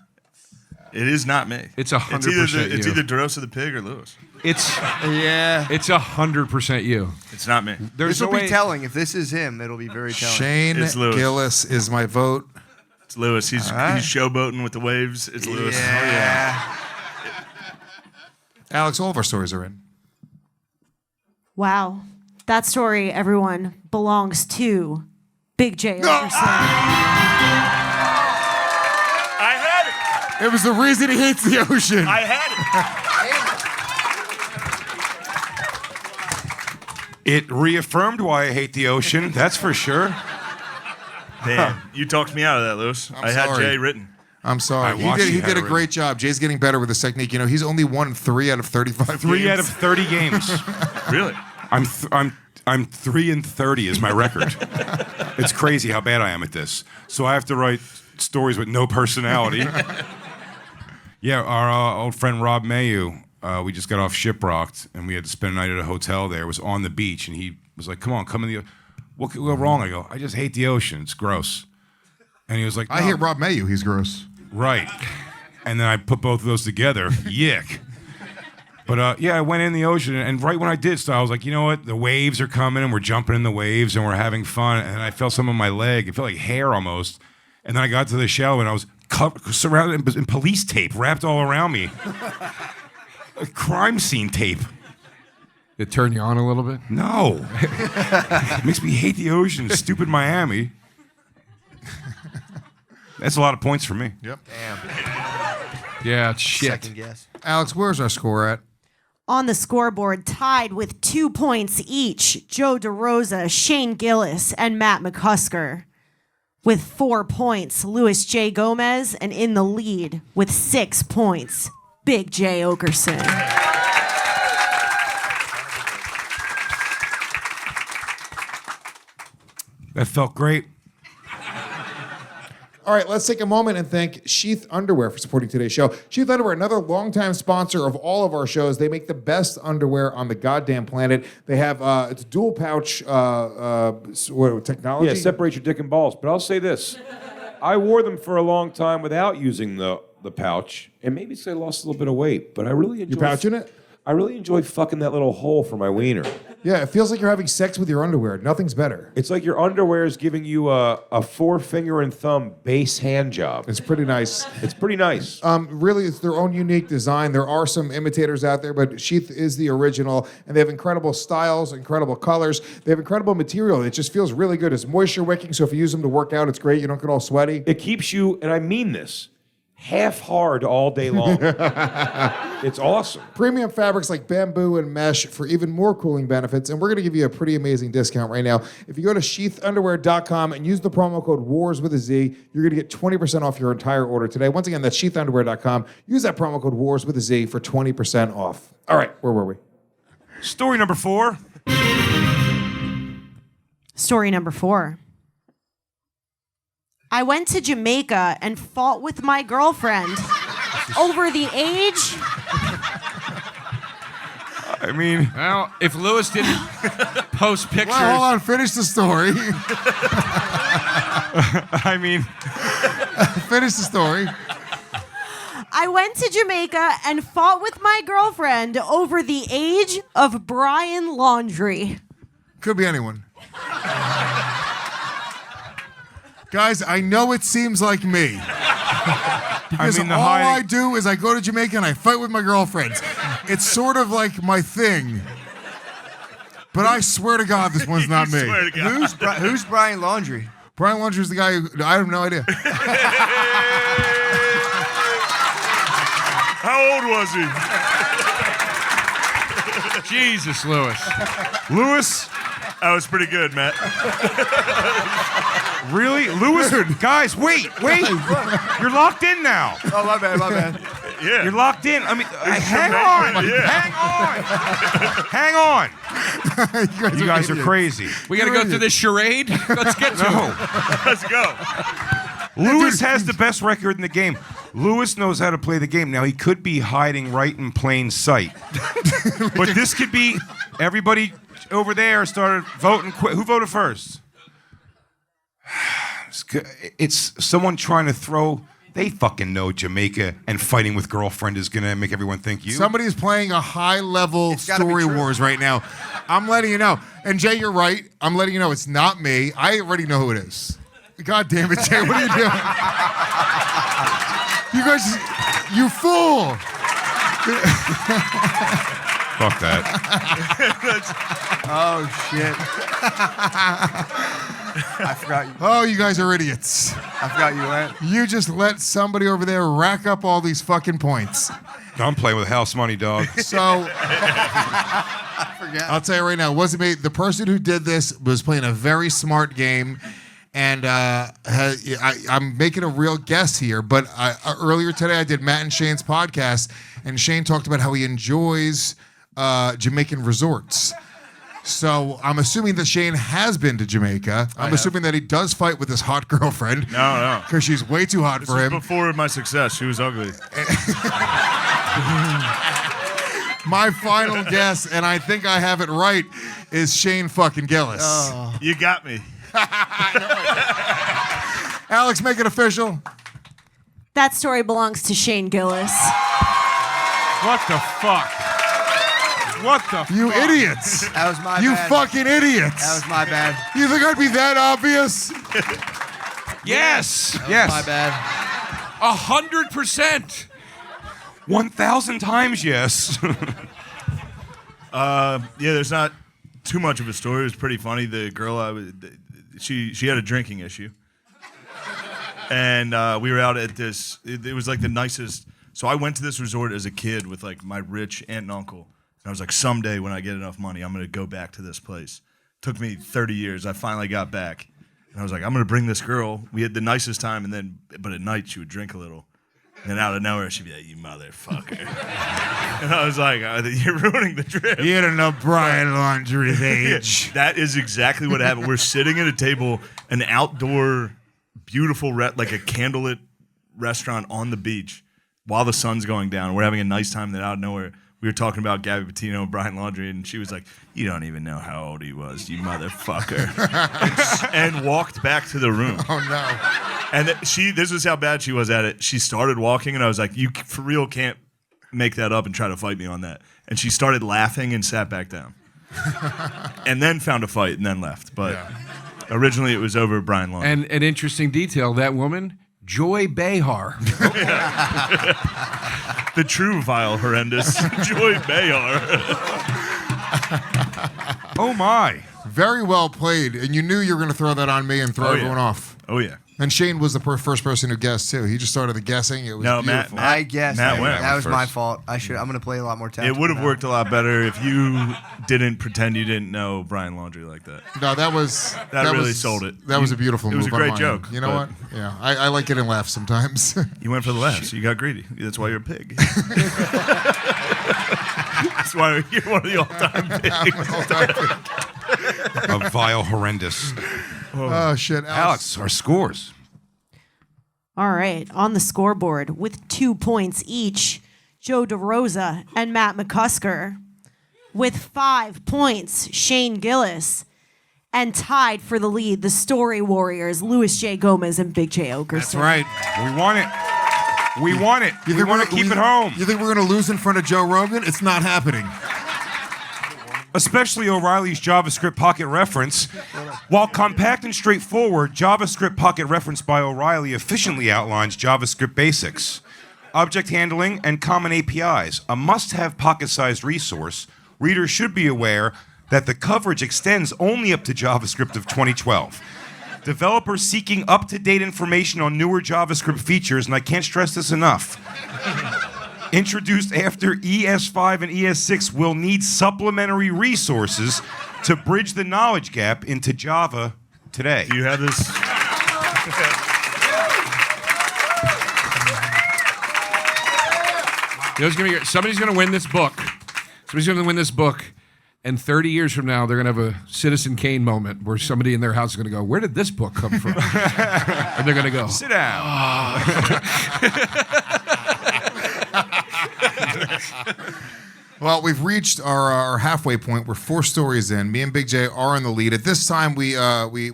It is not me. It's 100% you. It's either DeRosa the pig or Lewis. It's Yeah. 100% you. It's not me. This will be telling. If this is him, it'll be very telling. Shane It's Lewis. Gillis is my vote. It's Lewis. He's showboating with the waves. It's Lewis. Yeah. Alex, all of our stories are in. Wow. That story, everyone, belongs to Big J. Oakerson. I had it. It was the reason he hates the ocean. I had It reaffirmed why I hate the ocean, that's for sure. it. Damn. You talked me out of that, Lewis. I had sorry. Jay written. I'm sorry. I watched He you did a had it great job. Jay's getting better with his technique. You know, he's only won 3 out of 35 3 games. out of 30 games. Really? I'm 3 and 30 is my record. It's crazy how bad I am at this. So I have to write stories with no personality. Yeah, our old friend Rob Mayu, we just got off Shiprocked, and we had to spend a night at a hotel there. It was on the beach, and he was like, come in the what could go wrong? I go, I just hate the ocean. It's gross. And he was like, I "No." hate Rob Mayu. He's gross. Right. And then I put both of those together. Yick. But yeah, I went in the ocean, and right when I did so I was like, you know what? The waves are coming, and we're jumping in the waves, and we're having fun. And I felt some on my leg. It felt like hair almost. And then I got to the shallow, and I was surrounded in police tape wrapped all around me. A crime scene tape. It turned you on a little bit? No. It makes me hate the ocean. Stupid Miami. That's a lot of points for me. Yep. Damn. Yeah, it's shit. Second guess. Alex, where's our score at? On the scoreboard, tied with 2 points each, Joe DeRosa, Shane Gillis, and Matt McCusker. With 4 points, Louis J. Gomez, and in the lead with 6 points, Big J. Oakerson. That felt great. All right, let's take a moment and thank Sheath Underwear for supporting today's show. Sheath Underwear, another longtime sponsor of all of our shows. They make the best underwear on the goddamn planet. They have it's dual pouch technology. Yeah, separate your dick and balls. But I'll say this. I wore them for a long time without using the pouch, and maybe so I lost a little bit of weight, but I really enjoy... You pouching it? I really enjoy fucking that little hole for my wiener. Yeah, it feels like you're having sex with your underwear. Nothing's better. It's like your underwear is giving you a 4-finger and thumb base hand job. It's pretty nice. It's pretty nice. Really, it's their own unique design. There are some imitators out there, but Sheath is the original, and they have incredible styles, incredible colors. They have incredible material. It just feels really good. It's moisture wicking, so if you use them to work out, it's great. You don't get all sweaty. It keeps you, and I mean this, half hard all day long. It's awesome. Premium fabrics like bamboo and mesh for even more cooling benefits, and we're going to give you a pretty amazing discount right now. If you go to sheathunderwear.com and use the promo code WARS with a Z, you're going to get 20% off your entire order today. Once again, that's sheathunderwear.com. Use that promo code WARS with a Z for 20% off. All right, where were we? Story number 4. Story number 4. I went to Jamaica and fought with my girlfriend over the age. I mean, Well, if Lewis didn't post pictures... Well, hold on, finish the story. I mean, Finish the story. I went to Jamaica and fought with my girlfriend over the age of Brian Laundrie. Could be anyone. Guys, I know it seems like me. Because the all hiding- I do is I go to Jamaica and I fight with my girlfriends. It's sort of like my thing. But I swear to God, this one's not me. Swear to God. Who's Brian Laundrie? Brian Laundrie's the guy who... I have no idea. How old was he? Jesus, Lewis. Lewis, That was pretty good, Matt. really? Lewis, guys, wait. You're locked in now. Oh, my bad. Yeah. You're locked in. I mean, hang on. You guys are crazy. We got to go through this charade? Let's get to it. Let's go. Lewis has the best record in the game. Lewis knows how to play the game. Now, he could be hiding right in plain sight. But this could be everybody over there started voting. Who voted first? It's someone trying to throw They fucking know Jamaica and fighting with girlfriend is gonna make everyone think you. Somebody's playing a high-level Story Wars right now. I'm letting you know. And Jay, you're right. I'm letting you know it's not me. I already know who it is. God damn it, Jay. What are you doing? You guys, you fool. Fuck that. Oh, shit. I forgot you. Oh, you guys are idiots. I forgot you went. You just let somebody over there rack up all these fucking points. I'm playing with house money, dog. So, I'll tell you right now, it wasn't me. The person who did this was playing a very smart game. And I'm making a real guess here, but earlier today I did Matt and Shane's podcast, and Shane talked about how he enjoys Jamaican resorts. So I'm assuming that Shane has been to Jamaica. I'm assuming that he does fight with his hot girlfriend. No. Because she's way too hot for him. Before my success, she was ugly. My final guess, and I think I have it right, is Shane fucking Gillis. Oh. You got me. Alex, make it official. That story belongs to Shane Gillis. What the fuck? What the You fuck? idiots. That was my You bad. fucking idiots. That was my bad. You think I'd be that obvious? Yes. That was Yes. my bad. 100%. 1,000 times yes. Yeah, there's not too much of a story. It was pretty funny. The girl, she had a drinking issue, and we were out at this. It was like the nicest. So I went to this resort as a kid with like my rich aunt and uncle, and I was like, someday when I get enough money, I'm gonna go back to this place. Took me 30 years. I finally got back, and I was like, I'm gonna bring this girl. We had the nicest time, but at night she would drink a little. And then out of nowhere, she'd be like, you motherfucker. And I was like, you're ruining the trip. You don't know Brian Laundrie's age. That is exactly what happened. We're sitting at a table, an outdoor, beautiful, like a candlelit restaurant on the beach while the sun's going down. We're having a nice time. Then out of nowhere, we were talking about Gabby Petito and Brian Laundrie, and she was like, you don't even know how old he was, you motherfucker. and walked back to the room. Oh, no. And this is how bad she was at it. She started walking, and I was like, you for real can't make that up and try to fight me on that. And she started laughing and sat back down. And then found a fight and then left. But originally it was over Brian Laundrie. And an interesting detail, that woman, Joy Behar. The true Vile Horrendous, Joy Behar. Oh my. Very well played. And you knew you were going to throw that on me and throw everyone off. Oh, yeah. And Shane was the first person who guessed, too. He just started the guessing. It was beautiful. I guessed. Matt went. That was first. my fault. I'm going to play a lot more tactical. It would have worked a lot better if you didn't pretend you didn't know Brian Laundrie like that. No, that was... That really sold it. That was a beautiful move. It was a great on my joke. end. You know what? Yeah, I like getting laughs sometimes. You went for the laughs. You got greedy. That's why you're a pig. That's why you're one of the all-time pigs. A Vile Horrendous. Oh, shit. Alex, our scores. All right, on the scoreboard with 2 points each, Joe DeRosa and Matt McCusker. With 5 points, Shane Gillis. And tied for the lead, the Story Warriors, Louis J. Gomez and Big J. Oakerson. That's right. We want it. We want it. We want to keep it home. You think we're going to lose in front of Joe Rogan? It's not happening. Especially O'Reilly's JavaScript Pocket Reference. While compact and straightforward, JavaScript Pocket Reference by O'Reilly efficiently outlines JavaScript basics, object handling, and common APIs. A must-have pocket-sized resource, readers should be aware that the coverage extends only up to JavaScript of 2012. Developers seeking up-to-date information on newer JavaScript features, and I can't stress this enough, introduced after ES5 and ES6 will need supplementary resources to bridge the knowledge gap into Java today. Do you have this? Somebody's going to win this book. Somebody's going to win this book. And 30 years from now, they're going to have a Citizen Kane moment where somebody in their house is going to go, where did this book come from? And they're going to go, Sit down. Well, we've reached our halfway point. We're 4 stories in. Me and Big J are in the lead. At this time, we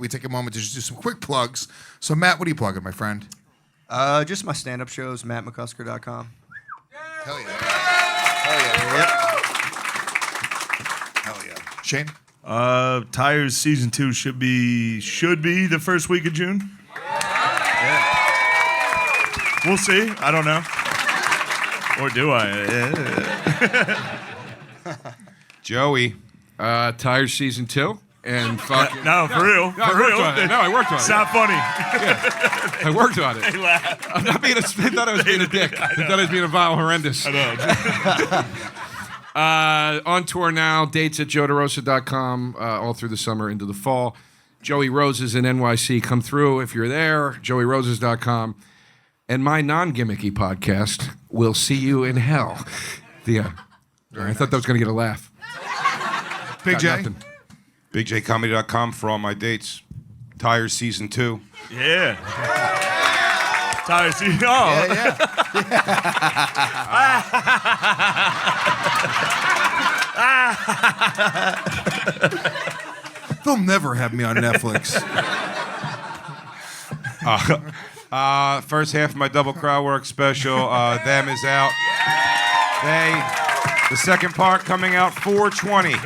take a moment to just do some quick plugs. So, Matt, what are you plugging, my friend? Just my stand-up shows, mattmccusker.com. Hell yeah. Hell yeah. Shane? Tires season 2 should be the first week of June. Yeah. We'll see. I don't know. Or do I? Joey. Tires season 2. And fucking. No, for real. No, I worked on it. No, I worked on it. It's not funny. Yeah. I worked on it. They laugh. I'm not being I thought I was being a dick. I thought I was being a Vile Horrendous. I know. On tour now. Dates at DeRosa.com all through the summer into the fall. Joey Roses in NYC. Come through if you're there. JoeyRoses.com. And my non-gimmicky podcast, We'll See You in Hell. I thought that was going to get a laugh. Big Got J? nothing. BigJComedy.com for all my dates. Tires season 2. Yeah. Tires season. Oh. Yeah. They'll never have me on Netflix. First half of my double crowd work special, Them is out. The second part coming out 4/20.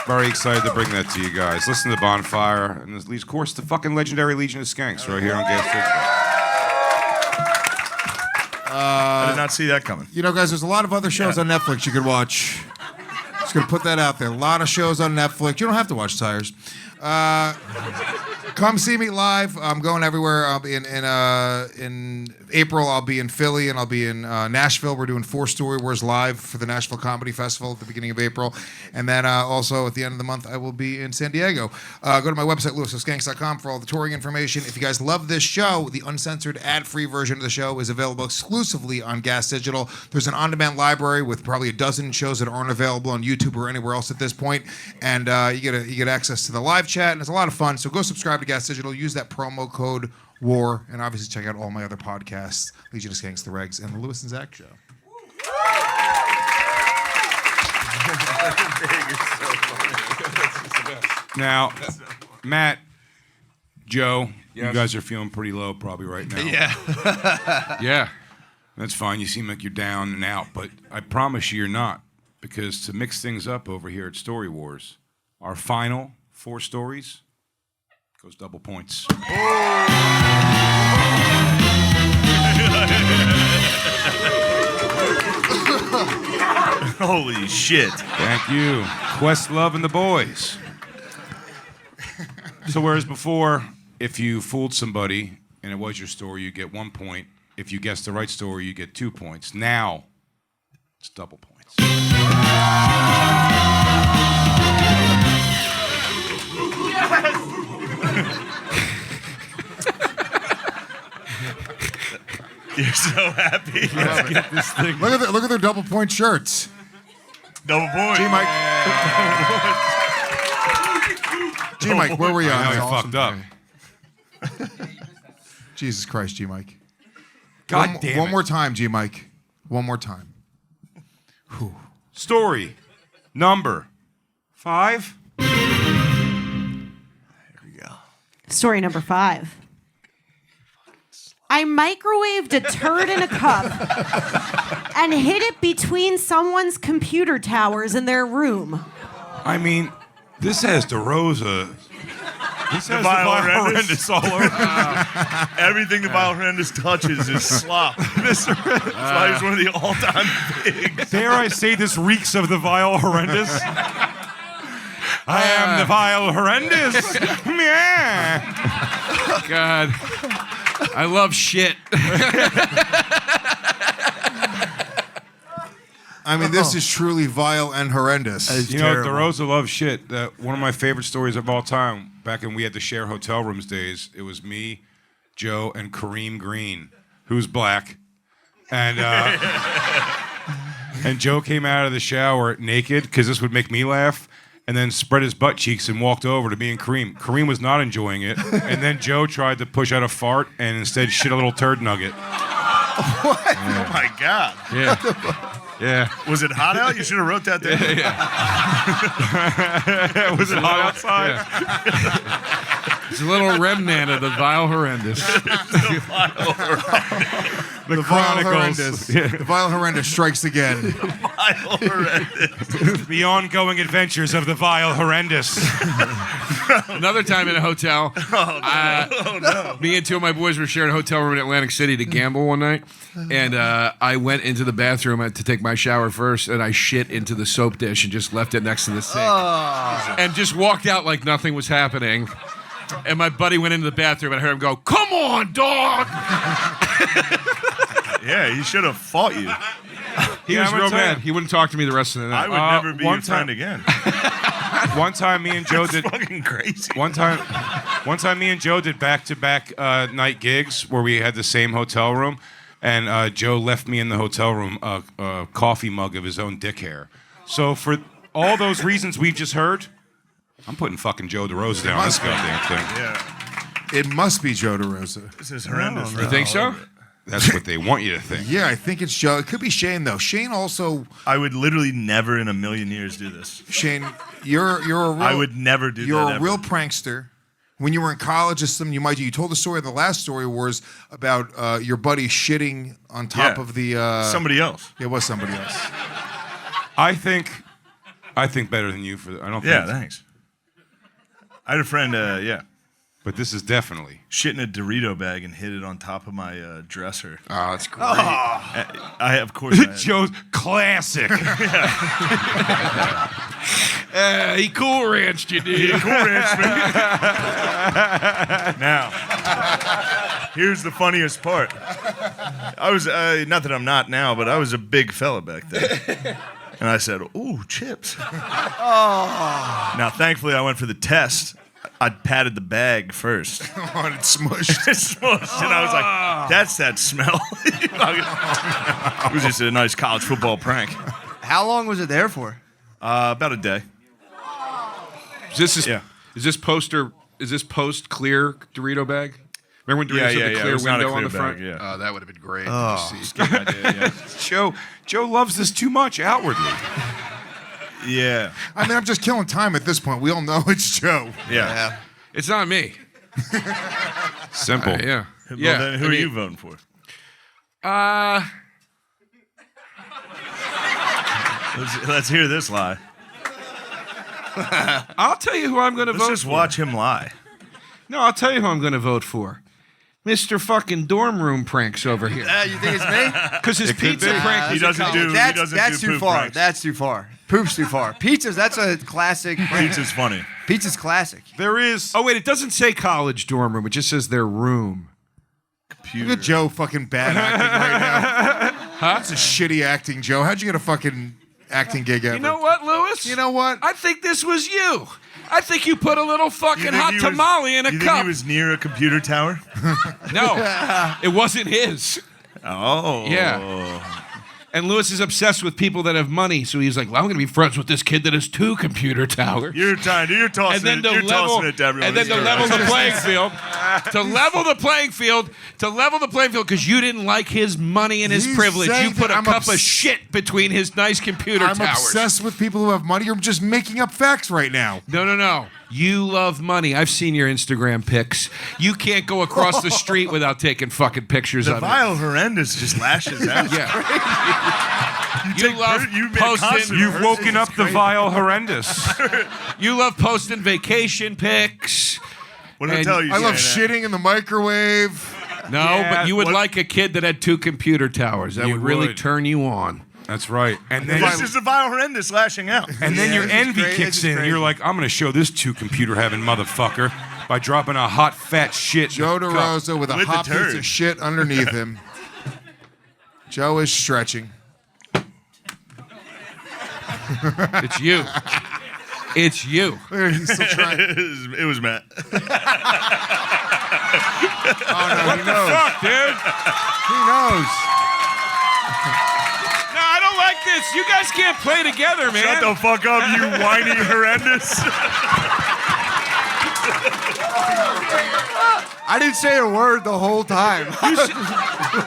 Very excited to bring that to you guys. Listen to Bonfire, and of course the fucking legendary Legion of Skanks right here on Gas Digital. I did not see that coming. You know, guys, there's a lot of other shows on Netflix you could watch. Just gonna put that out there. A lot of shows on Netflix. You don't have to watch Tires. Come see me live. I'm going everywhere. I'll be in April. I'll be in Philly and I'll be in Nashville. We're doing 4 Story Warz live for the Nashville Comedy Festival at the beginning of April, and then also at the end of the month I will be in San Diego. Go to my website lewisofskanks.com for all the touring information. If you guys love this show, the uncensored ad-free version of the show is available exclusively on Gas Digital. There's an on-demand library with probably a dozen shows that aren't available on YouTube or anywhere else at this point, and you get access to the live chat, and it's a lot of fun. So go subscribe to Gas Digital, use that promo code WAR, and obviously check out all my other podcasts, Legion of Skanks, The Regs, and The Lewis and Zach Show. Now, Matt, Joe, you guys are feeling pretty low probably right now. Yeah. Yeah. That's fine. You seem like you're down and out, but I promise you you're not, because to mix things up over here at Story Warz, our final 4 stories goes double points. Holy shit. Thank you. Questlove and the boys. So whereas before, if you fooled somebody and it was your story, you get 1 point. If you guessed the right story, you get 2 points. Now, it's double points. You're so happy. Let's get this thing. Look at their double point shirts. Double point. G-Mike. G-Mike, where were you? I know he Awesome. fucked up. Jesus Christ, G-Mike. God damn it. One more time, G-Mike. One more time. Story number 5. Story number 5. I microwaved a turd in a cup and hid it between someone's computer towers in their room. I mean, this has DeRosa. This has the Vile Vile Horrendous. Horrendous all over. Everything the Vile Horrendous touches is slop. That's why he's one of the all-time bigs. Dare I say this reeks of the Vile Horrendous? I am the Vile Horrendous. Yeah. God. I love shit. I mean, this is truly vile and horrendous. You know, DeRosa loves shit. One of my favorite stories of all time, back when we had to share hotel rooms days, it was me, Joe, and Kareem Green, who's black. And and Joe came out of the shower naked, because this would make me laugh, and then spread his butt cheeks and walked over to me and Kareem. Kareem was not enjoying it. And then Joe tried to push out a fart and instead shit a little turd nugget. What? Oh, my God. Yeah. Yeah. Was it hot out? You should have wrote that down. Was it hot outside? It's a little remnant of the Vile Horrendous. The Vile Horrendous. The Vile Horrendous strikes again. Vile Horrendous. The ongoing adventures of the Vile Horrendous. Another time in a hotel, me and two of my boys were sharing a hotel room in Atlantic City to gamble one night, and I went into the bathroom to take my shower first, and I shit into the soap dish and just left it next to the sink, and just walked out like nothing was happening. And my buddy went into the bathroom, and I heard him go, "Come on, dog!" Yeah, he should have fought you. He was real mad. He wouldn't talk to me the rest of the night. I would never be your friend again. One time, me and Joe did. Fucking crazy. One time, me and Joe did back-to-back night gigs where we had the same hotel room, and Joe left me in the hotel room a coffee mug of his own dick hair. So for all those reasons we've just heard, I'm putting fucking Joe DeRosa down on this goddamn thing. Yeah. It must be Joe DeRosa. This is horrendous. You think so? That's what they want you to think. Yeah, I think it's Joe. It could be Shane though. Shane also. I would literally never in a million years do this. Shane, you're a real. I would never do that. You're a ever. real prankster. When you were in college, it's something you might do. You told the story of the last Story Wars about your buddy shitting on top of the. Somebody else. It was somebody else. I think better than you for. I don't. Yeah, think thanks. I had a friend. But this is definitely shit in a Dorito bag and hit it on top of my dresser. Oh, that's great. Of course. Joe's classic. He Cool Ranched you, dude. He Cool Ranched me. Now, here's the funniest part. I was not that I'm not now, but I was a big fella back then. And I said, "Ooh, chips." Now, thankfully, I went for the test. I patted the bag first. Oh, and it smushed. It smushed, and I was like, "That's that smell." It was just a nice college football prank. How long was it there for? About a day. Is this post clear Dorito bag? Remember when Doritos had the clear window on the front? Yeah. Oh, that would have been great. Joe loves this too much outwardly. Yeah. I mean, I'm just killing time at this point. We all know it's Joe. Yeah. It's not me. Simple. Yeah. Well, Yeah. then who are you voting for? Let's hear this lie. I'll tell you who I'm going to vote for. Let's just watch him lie. No, I'll tell you who I'm going to vote for. Mr. fucking dorm room pranks over here. You think it's me? Because his pizza prank He doesn't do. That's too poop far. pranks. That's too far. Poop's too far. That's a classic. Pizza's funny. Pizza's classic. There is. Oh, wait, it doesn't say college dorm room. It just says their room. Look at Joe fucking bad acting right now. Huh? That's a shitty acting, Joe. How'd you get a fucking acting gig ever? You know what, Lewis? You know what? I think this was you. I think you put a little fucking hot tamale in a you cup. think he was near a computer tower? No, it wasn't his. Oh. Yeah. And Lewis is obsessed with people that have money, so he's like, well, I'm going to be friends with this kid that has 2 computer towers. You're tossing it to everyone. And then to level the playing field, because you didn't like his money and his privilege, you put a cup of shit between his nice computer towers. I'm obsessed with people who have money. You're just making up facts right now. No. You love money. I've seen your Instagram pics. You can't go across the street without taking fucking pictures of it. The Vile Horrendous just lashes out. Yeah. You love posting. You've woken up the Vile Horrendous. You love posting vacation pics. What did I tell you? I love shitting in the microwave. No, Yeah, but you would like a kid that had 2 computer towers. That would really turn you on. That's right. And then This is the Vile Horrendous lashing out. And then your envy great. kicks This is in, and crazy. you're like, I'm going to show this 2 computer having motherfucker by dropping a hot fat shit. Joe DeRosa with a With the hot piece turd. of shit underneath him. Joe is stretching. It's you. It's you. He's still trying. It was Matt. Oh, no, he knows. Fuck, dude. He knows. No, I don't like this. You guys can't play together, man. Shut the fuck up, you whiny horrendous. I didn't say a word the whole time.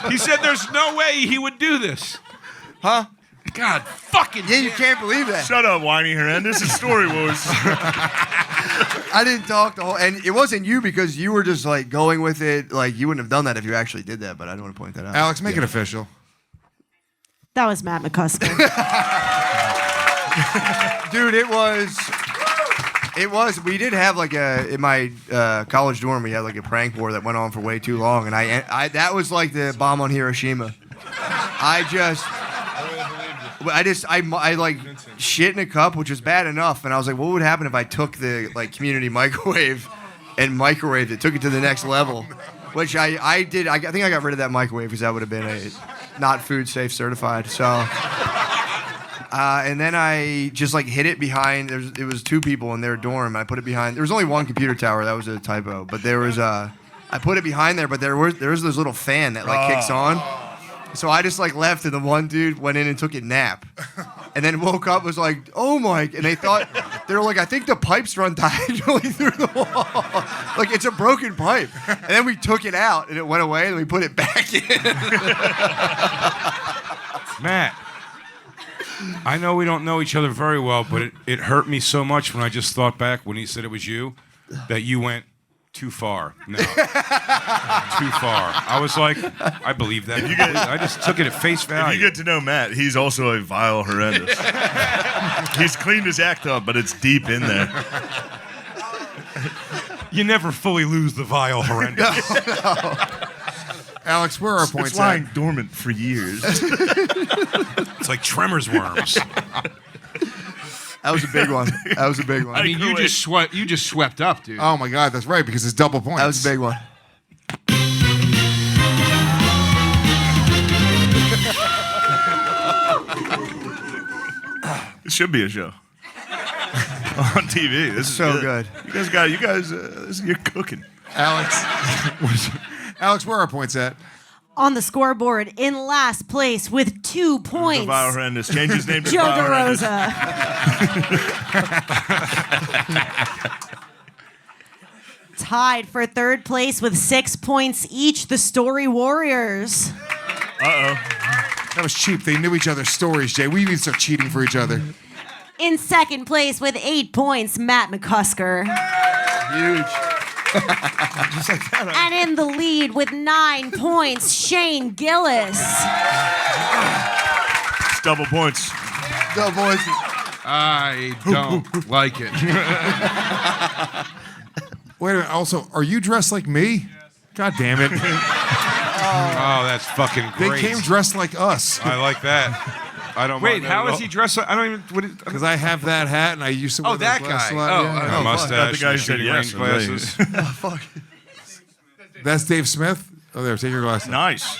He said there's no way he would do this. Huh? God fucking Yeah, you can't believe that. Shut up, whiny horrendous. It's Story Warz. I didn't talk the whole, and it wasn't you because you were just like going with it. Like you wouldn't have done that if you actually did that. But I don't want to point that out. Alex, make it official. That was Matt McCusker. Dude, it was. We did have like in my college dorm, we had like a prank war that went on for way too long, and I that was like the bomb on Hiroshima. I like shit in a cup, which was bad enough, and I was like, what would happen if I took the like community microwave and microwaved it, took it to the next level, which I did. I think I got rid of that microwave because that would have been a not food safe certified. So. And then I just like hid it behind. It was 2 people in their dorm. I put it behind. There was only 1 computer tower. That was a typo. But there was I put it behind there. But there was this little fan that like kicks on. So I just like left, and the one dude went in and took a nap, and then woke up, was like, oh my! And they were like, I think the pipes run diagonally through the wall, like it's a broken pipe. And then we took it out, and it went away, and we put it back in. Matt, I know we don't know each other very well, but it hurt me so much when I just thought back when he said it was you, that you went too far. No. Too far. I was like, I believe that. I just took it at face value. If you get to know Matt, he's also a vile horrendous. He's cleaned his act up, but it's deep in there. You never fully lose the vile horrendous. No. Alex, where are our points It's lying dormant for years. It's like Tremors worms. That was a big one. I mean, you just swept up, dude. Oh my God, that's right, because it's double points. That was a big one. It should be a show on TV. This is So good. You guys, you're cooking. Alex, where are our points at? On the scoreboard, in last place with 2 points, Vile Horrendous. Change his name to Joe Vile Horrendous. DeRosa. Tied for 3rd place with 6 points each, the Story Warriors. That was cheap. They knew each other's stories, Jay. We need to start cheating for each other. In 2nd place with 8 points, Matt McCusker. Huge. And in the lead with 9 points, Shane Gillis. It's double points. Double points. I don't like it. Wait a minute. Also, are you dressed like me? God damn it. Oh, that's fucking They great. came dressed like us. I like that. I don't Wait, mind that how at is he dressed? I don't even. Because I have that hat and I used to wear Oh, that those glasses guy. a lot. Oh, Yeah. all? A mustache, the guy who said shitty yes, range glasses. Fuck. That's Dave Smith? Oh, there, take your glasses. Nice.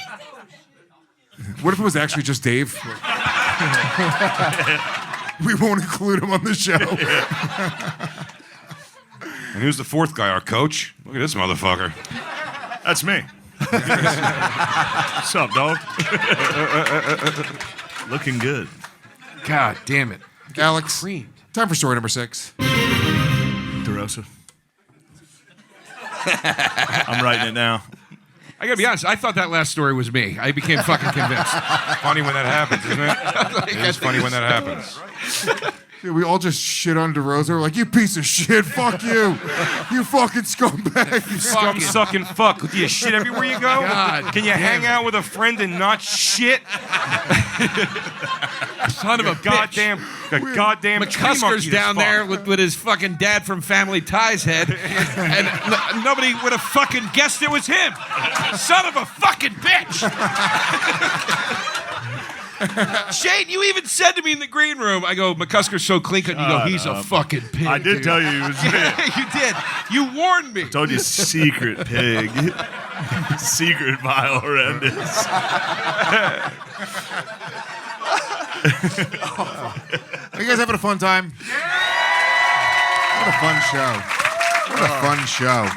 What if it was actually just Dave? We won't include him on the show. And who's the 4th guy? Our coach? Look at this motherfucker. That's me. What's up, dog? Looking good. God damn it. Alex, Creamed. time for story number 6. DeRosa. I'm writing it now. I gotta be honest, I thought that last story was me. I became fucking convinced. Funny when that happens, isn't it? It is funny when that happens. Dude, we all just shit on DeRosa. We're like, you piece of shit, fuck you. You fucking scumbag. You Scum sucking fuck. Do you shit everywhere you go? God Can you hang out with a friend and not shit? Son of a goddamn tree McCusker's monkey to down fuck. there with his fucking dad from Family Ties head, and nobody would have fucking guessed it was him. Son of a fucking bitch. Shane, you even said to me in the green room, I go, McCusker's so clean cut. You go, he's a fucking pig. I did dude. tell you he was me. You did. You warned me. Told you, secret pig. Secret vile horrendous. Are you guys having a fun time? What a fun show. What a fun show.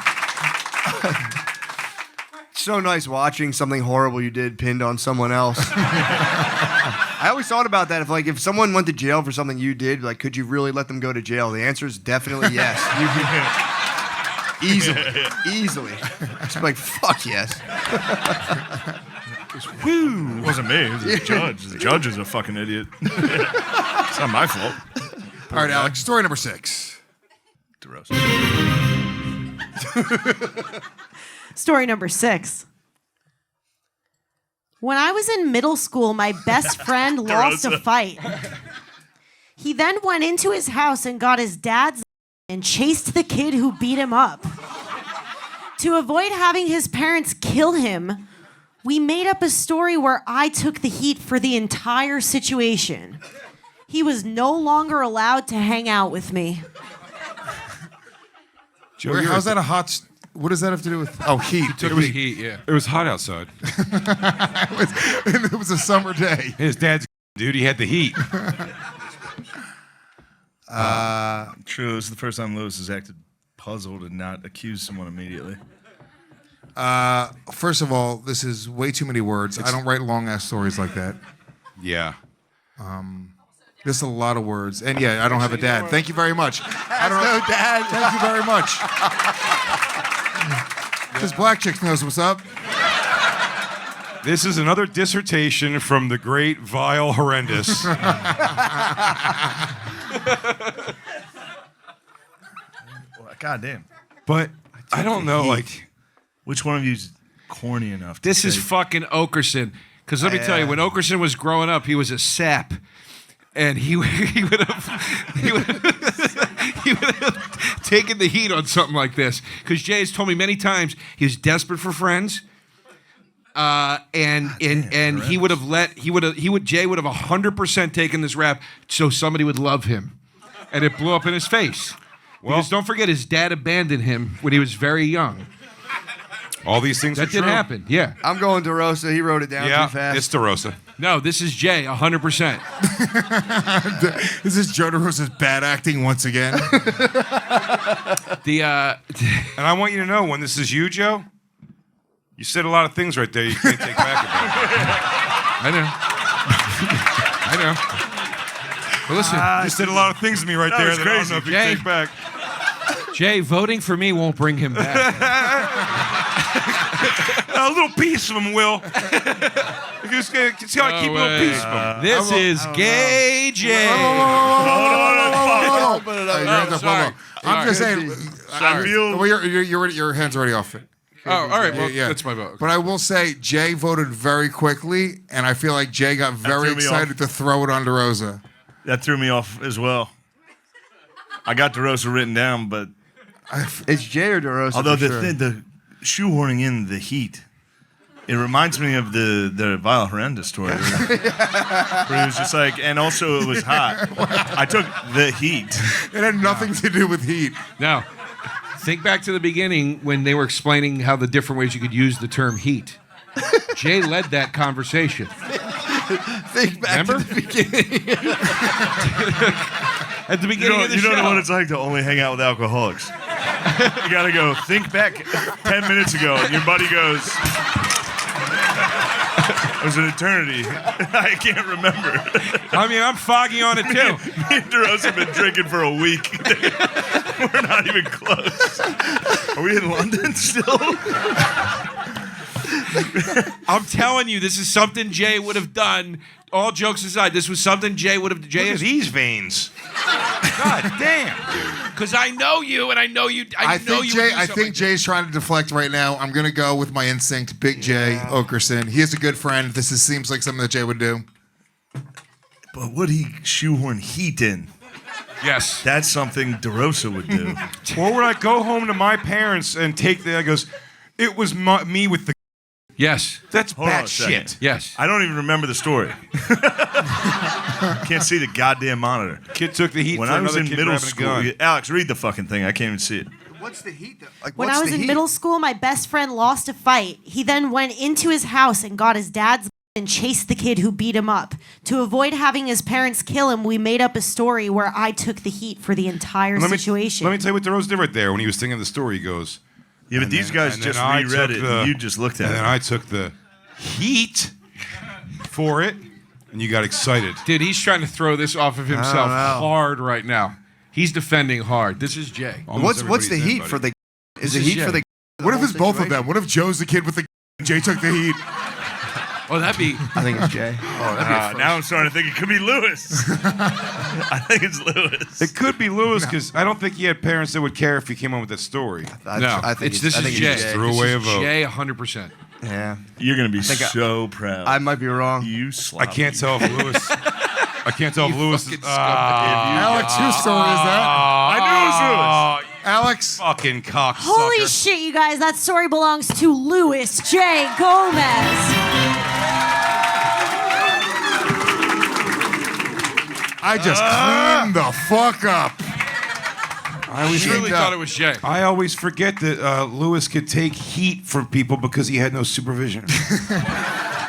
So nice watching something horrible you did pinned on someone else. I always thought about that. If someone went to jail for something you did, like, could you really let them go to jail? The answer is definitely yes. Easily. Just like, fuck yes. It wasn't me. It was the judge. The judge is a fucking idiot. It's not my fault. All right, Alex. Story number 6. DeRosa. Story number 6. When I was in middle school, my best friend lost a fight. He then went into his house and got his dad's and chased the kid who beat him up. To avoid having his parents kill him, we made up a story where I took the heat for the entire situation. He was no longer allowed to hang out with me. Joe, How's that a hot... What does that have to do with... Oh, heat. Took the heat, yeah. It was hot outside. It was a summer day. His dad's dude. He had the heat. True. This is the first time Lewis has acted puzzled and not accused someone immediately. First of all, this is way too many words. I don't write long-ass stories like that. Yeah. This is a lot of words. And yeah, I don't have a dad. Thank you very much. I don't know, Dad. Thank you very much. This Black Chick knows what's up. This is another dissertation from the great Vile Horrendous. God damn. But I don't know, like... Which one of you's corny enough to This is say- fucking Oakerson. Because let me tell you, when Oakerson was growing up, he was a sap. And he would have taken the heat on something like this. Because Jay has told me many times he was desperate for friends. And he would have Jay would have 100% taken this rap so somebody would love him. And it blew up in his face. Well, because don't forget, his dad abandoned him when he was very young. all these things That are did true. happen, yeah. I'm going DeRosa. He wrote it down Yeah, too fast. it's DeRosa. No, this is Jay, 100%. This is Joe DeRosa's bad acting once again. And I want you to know, when this is you, Joe, you said a lot of things right there you can't take back about I know. I know. But listen, you said a lot of things to me right there was that I don't crazy. know if you Jay. can take back. Jay, voting for me won't bring him back. A little piece of him will. Just see how I keep a little piece of him. This is Gay Jay. Sorry. I'm just saying. I feel Well, your hand's already off it. Oh, all right. Well, Yeah. that's my vote. But I will say, Jay voted very quickly, and I feel like Jay got very threw me excited to throw it on DeRosa. that threw me off as well. I got DeRosa written down, but It's Jay or DeRosa. although for the sure. the shoehorning in the heat, it reminds me of the Vile Horrendous story, where he was just like, and also it was hot. I took the heat. It had nothing to do with heat. Now, think back to the beginning when they were explaining how the different ways you could use the term heat. Jay led that conversation. Think back Remember? to the beginning. At the You beginning of the show. don't know what it's like to only hang out with alcoholics. You gotta go think back 10 minutes ago, and your buddy goes, "It was an eternity. I can't remember." I mean, I'm foggy on it too. Me and DeRosa have been drinking for a week. We're not even close. Are we in London still? I'm telling you, this is something Jay would have done. All jokes aside, this was something Jay would have. Look Jay at is these veins. God damn, dude. because I know you, and I know you. I know think you. would do I something think like Jay's trying to deflect right now. I'm gonna go with my instinct, Big Jay Oakerson. He is a good friend. Seems like something that Jay would do. But would he shoehorn heat in? that. Yes. That's something DeRosa would do. Or would I go home to my parents and take the... I goes, it was me with the... Yes. That's Hold on bad a second. shit. Yes. I don't even remember the story. Can't see the goddamn monitor. Kid took the heat When for I was another in kid middle grabbing a school, gun. Alex, read the fucking thing. I can't even see it. What's the heat? Like, When what's I was the in heat? middle school, my best friend lost a fight. He then went into his house and got his dad's and chased the kid who beat him up. To avoid having his parents kill him, we made up a story where I took the heat for the entire situation. Let me tell you what DeRosa did right there. When he was thinking of the story, he goes... Yeah, but and these then- guys and then just I reread took it, the- and you just looked at And it. then I took the heat for it, and you got excited. Dude, he's trying to throw this off of himself hard right now. He's defending hard. This is Jay. Almost What's the everybody's in, heat buddy. for the? Is This the is heat Jay. for the? What if whole it's both of situation? them? What if Joe's the kid with the Jay took the heat? Oh, that'd be. I think it's Jay. Now I'm starting to think it could be Lewis. I think it's Lewis. It could be Lewis because I don't think he had parents that would care if he came on with that story. No, I think this is Jay. Threw away a vote. Jay, 100%. Yeah. You're gonna be so proud. I might be wrong. You sloppy. I can't tell if Lewis. I can't tell if Lewis is. fucking scumbag. Alex, whose story is that? I knew it was Lewis. Alex? Fucking cocksucker. Holy shit, you guys! That story belongs to Louis J. Gomez. I just cleaned the fuck up. I always Really thought it was Jay. I always forget that Lewis could take heat from people because he had no supervision.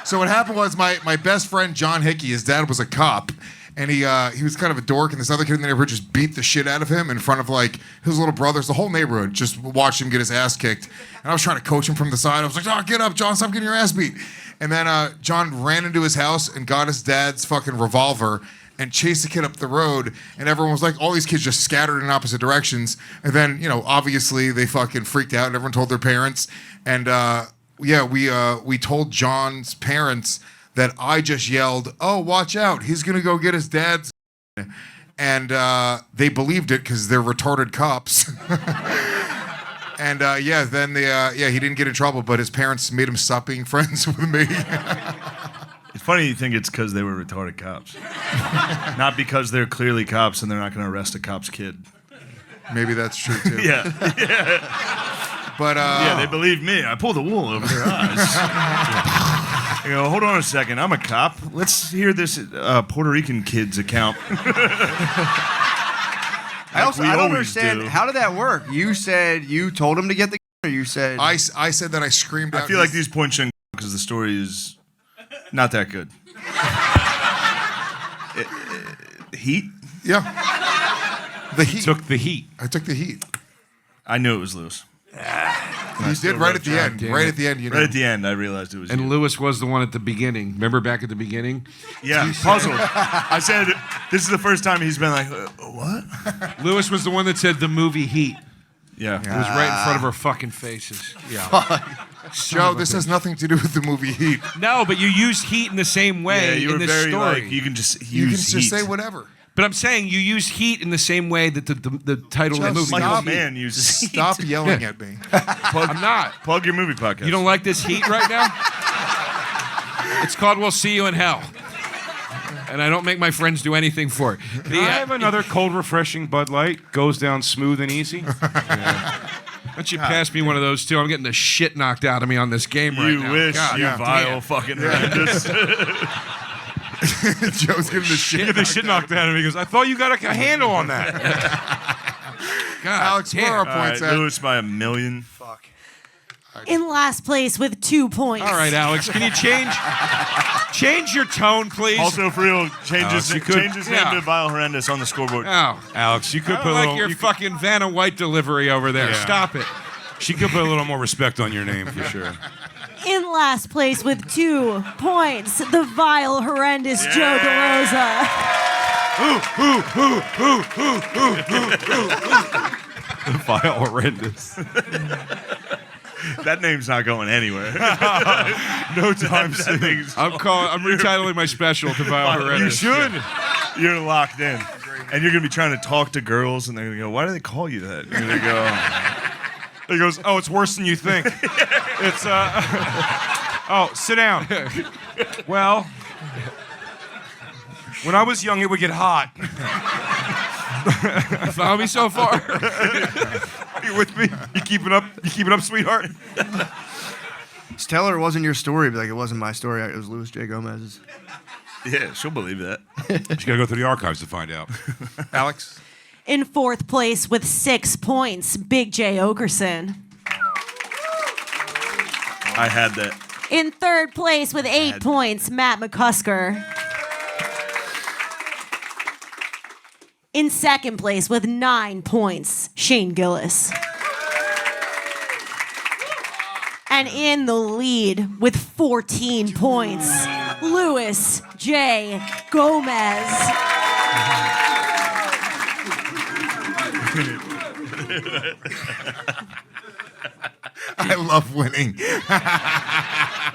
So what happened was my best friend John Hickey, his dad was a cop, and he was kind of a dork, and this other kid in the neighborhood just beat the shit out of him in front of like his little brothers. The whole neighborhood just watched him get his ass kicked. And I was trying to coach him from the side. I was like, "Oh, get up, John! Stop getting your ass beat." And then John ran into his house and got his dad's fucking revolver and chased the kid up the road, and everyone was like, all these kids just scattered in opposite directions. And then, you know, obviously they fucking freaked out, and everyone told their parents. And we told John's parents that I just yelled, "Oh, watch out! He's gonna go get his dad's." And they believed it because they're retarded cops. And then he didn't get in trouble, but his parents made him stop being friends with me. It's funny you think it's because they were retarded cops, not because they're clearly cops and they're not going to arrest a cop's kid. Maybe that's true too. Yeah. But Yeah, they believe me. I pull the wool over their eyes. You go, hold on a second. I'm a cop. Let's hear this Puerto Rican kid's account. I don't always understand. do. How did that work? You said you told him to get the or you said... I said that I screamed out. I feel like these points shouldn't because the story is not that good. Heat? Yeah. The heat. Took the heat. I took the heat. I knew it was Lewis. You did right at the end. Right at the end, you know. Right at the end, I realized it was And you. Lewis was the one at the beginning. Remember back at the beginning? Yeah, puzzled. I said, this is the first time he's been like, what? Lewis was the one that said the movie Heat. Yeah. It was right in front of our fucking faces. Yeah. Joe, this has nothing to do with the movie Heat. No, but you used heat in the same Yeah, way you were in this very story. like, you can just You can use just heat. say whatever. But I'm saying you use heat in the same way that the title of the movie. Michael Stop. Mann uses heat. Stop yelling at me. I'm not. Plug your movie podcast. You don't like this heat right now? It's called We'll See You in Hell. And I don't make my friends do anything for it. I have another cold, refreshing Bud Light. Goes down smooth and easy. Why don't you pass me one of those too? I'm getting the shit knocked out of me on this game right You now. wish, God you damn. vile fucking horrendous. Joe's getting the shit. Get the shit knocked out of me. He goes, I thought you got a handle on that. God Alex, where are damn. our points All right, at? Lewis by 1,000,000. Fuck. In last place with 2 points. All right, Alex, can you change your tone, please? Also, for real, change his you could- name to Vile Horrendous on the scoreboard. Oh, Alex, you could I put don't a like little. your fucking Vanna White delivery over there. Yeah. Stop it. She could put a little more respect on your name for sure. In last place with 2 points, the Vile Horrendous Joe DeRosa. Vile Horrendous. That name's not going anywhere. No time soon. I'm retitling my special to Vile Horrendous. You should. You're locked in. And you're going to be trying to talk to girls, and they're going to go, why do they call you that? You're going to go, He goes, oh, it's worse than you think. It's, oh, sit down. Well, when I was young, it would get hot. You found me so far? You with me? You keeping up? You keeping up, sweetheart? Just tell her it wasn't your story, but like it wasn't my story. It was Louis J. Gomez's. yeah, she'll believe that. You gotta go through the archives to find out. Alex? In 4th place with 6 points, Big J. Oakerson. I had that. In 3rd place with 8 points, Matt McCusker. In 2nd place with 9 points, Shane Gillis. And in the lead with 14 points, Louis J. Gomez. I love winning.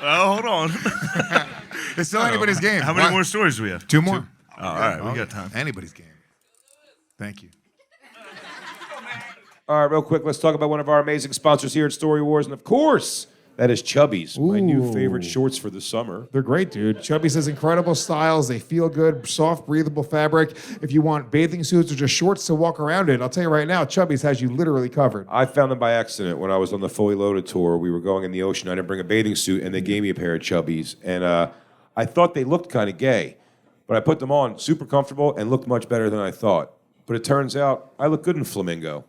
Oh, hold on. It's still anybody's game. How many What? more stories do we have? Two more. Oh, all right, we got time. Anybody's game. Thank you. All right, real quick, let's talk about one of our amazing sponsors here at Story Wars, and of course, that is Chubby's, my new Ooh. favorite shorts for the summer. They're great, dude. Chubby's has incredible styles. They feel good, soft, breathable fabric. If you want bathing suits or just shorts to walk around in, I'll tell you right now, Chubby's has you literally covered. I found them by accident when I was on the Fully Loaded tour. We were going in the ocean. I didn't bring a bathing suit, and they gave me a pair of Chubby's. And I thought they looked kind of gay, but I put them on, super comfortable, and looked much better than I thought. But it turns out I look good in flamingo.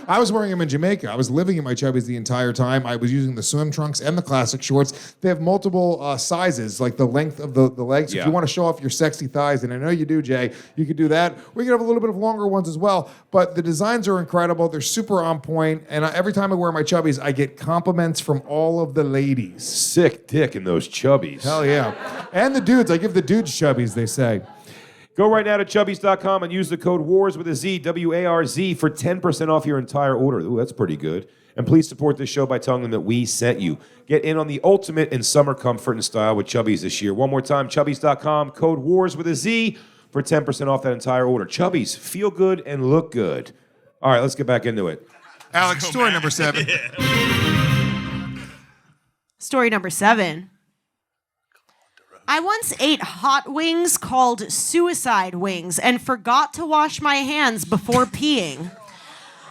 I was wearing them in Jamaica. I was living in my Chubbies the entire time. I was using the swim trunks and the classic shorts. They have multiple sizes, like the length of the legs. Yeah. If you want to show off your sexy thighs, and I know you do, Jay, you could do that. We could have a little bit of longer ones as well. But the designs are incredible. They're super on point. And every time I wear my Chubbies, I get compliments from all of the ladies. Sick dick in those Chubbies. Hell yeah. And the dudes. I give the dudes Chubbies, they say. Go right now to Chubbies.com and use the code WARZ with a Z, W-A-R-Z, for 10% off your entire order. Ooh, that's pretty good. And please support this show by telling them that we sent you. Get in on the ultimate in summer comfort and style with Chubbies this year. One more time, Chubbies.com, code WARZ with a Z, for 10% off that entire order. Chubbies, feel good and look good. All right, let's get back into it. Alex, story number 7. Story number 7. I once ate hot wings called suicide wings and forgot to wash my hands before peeing.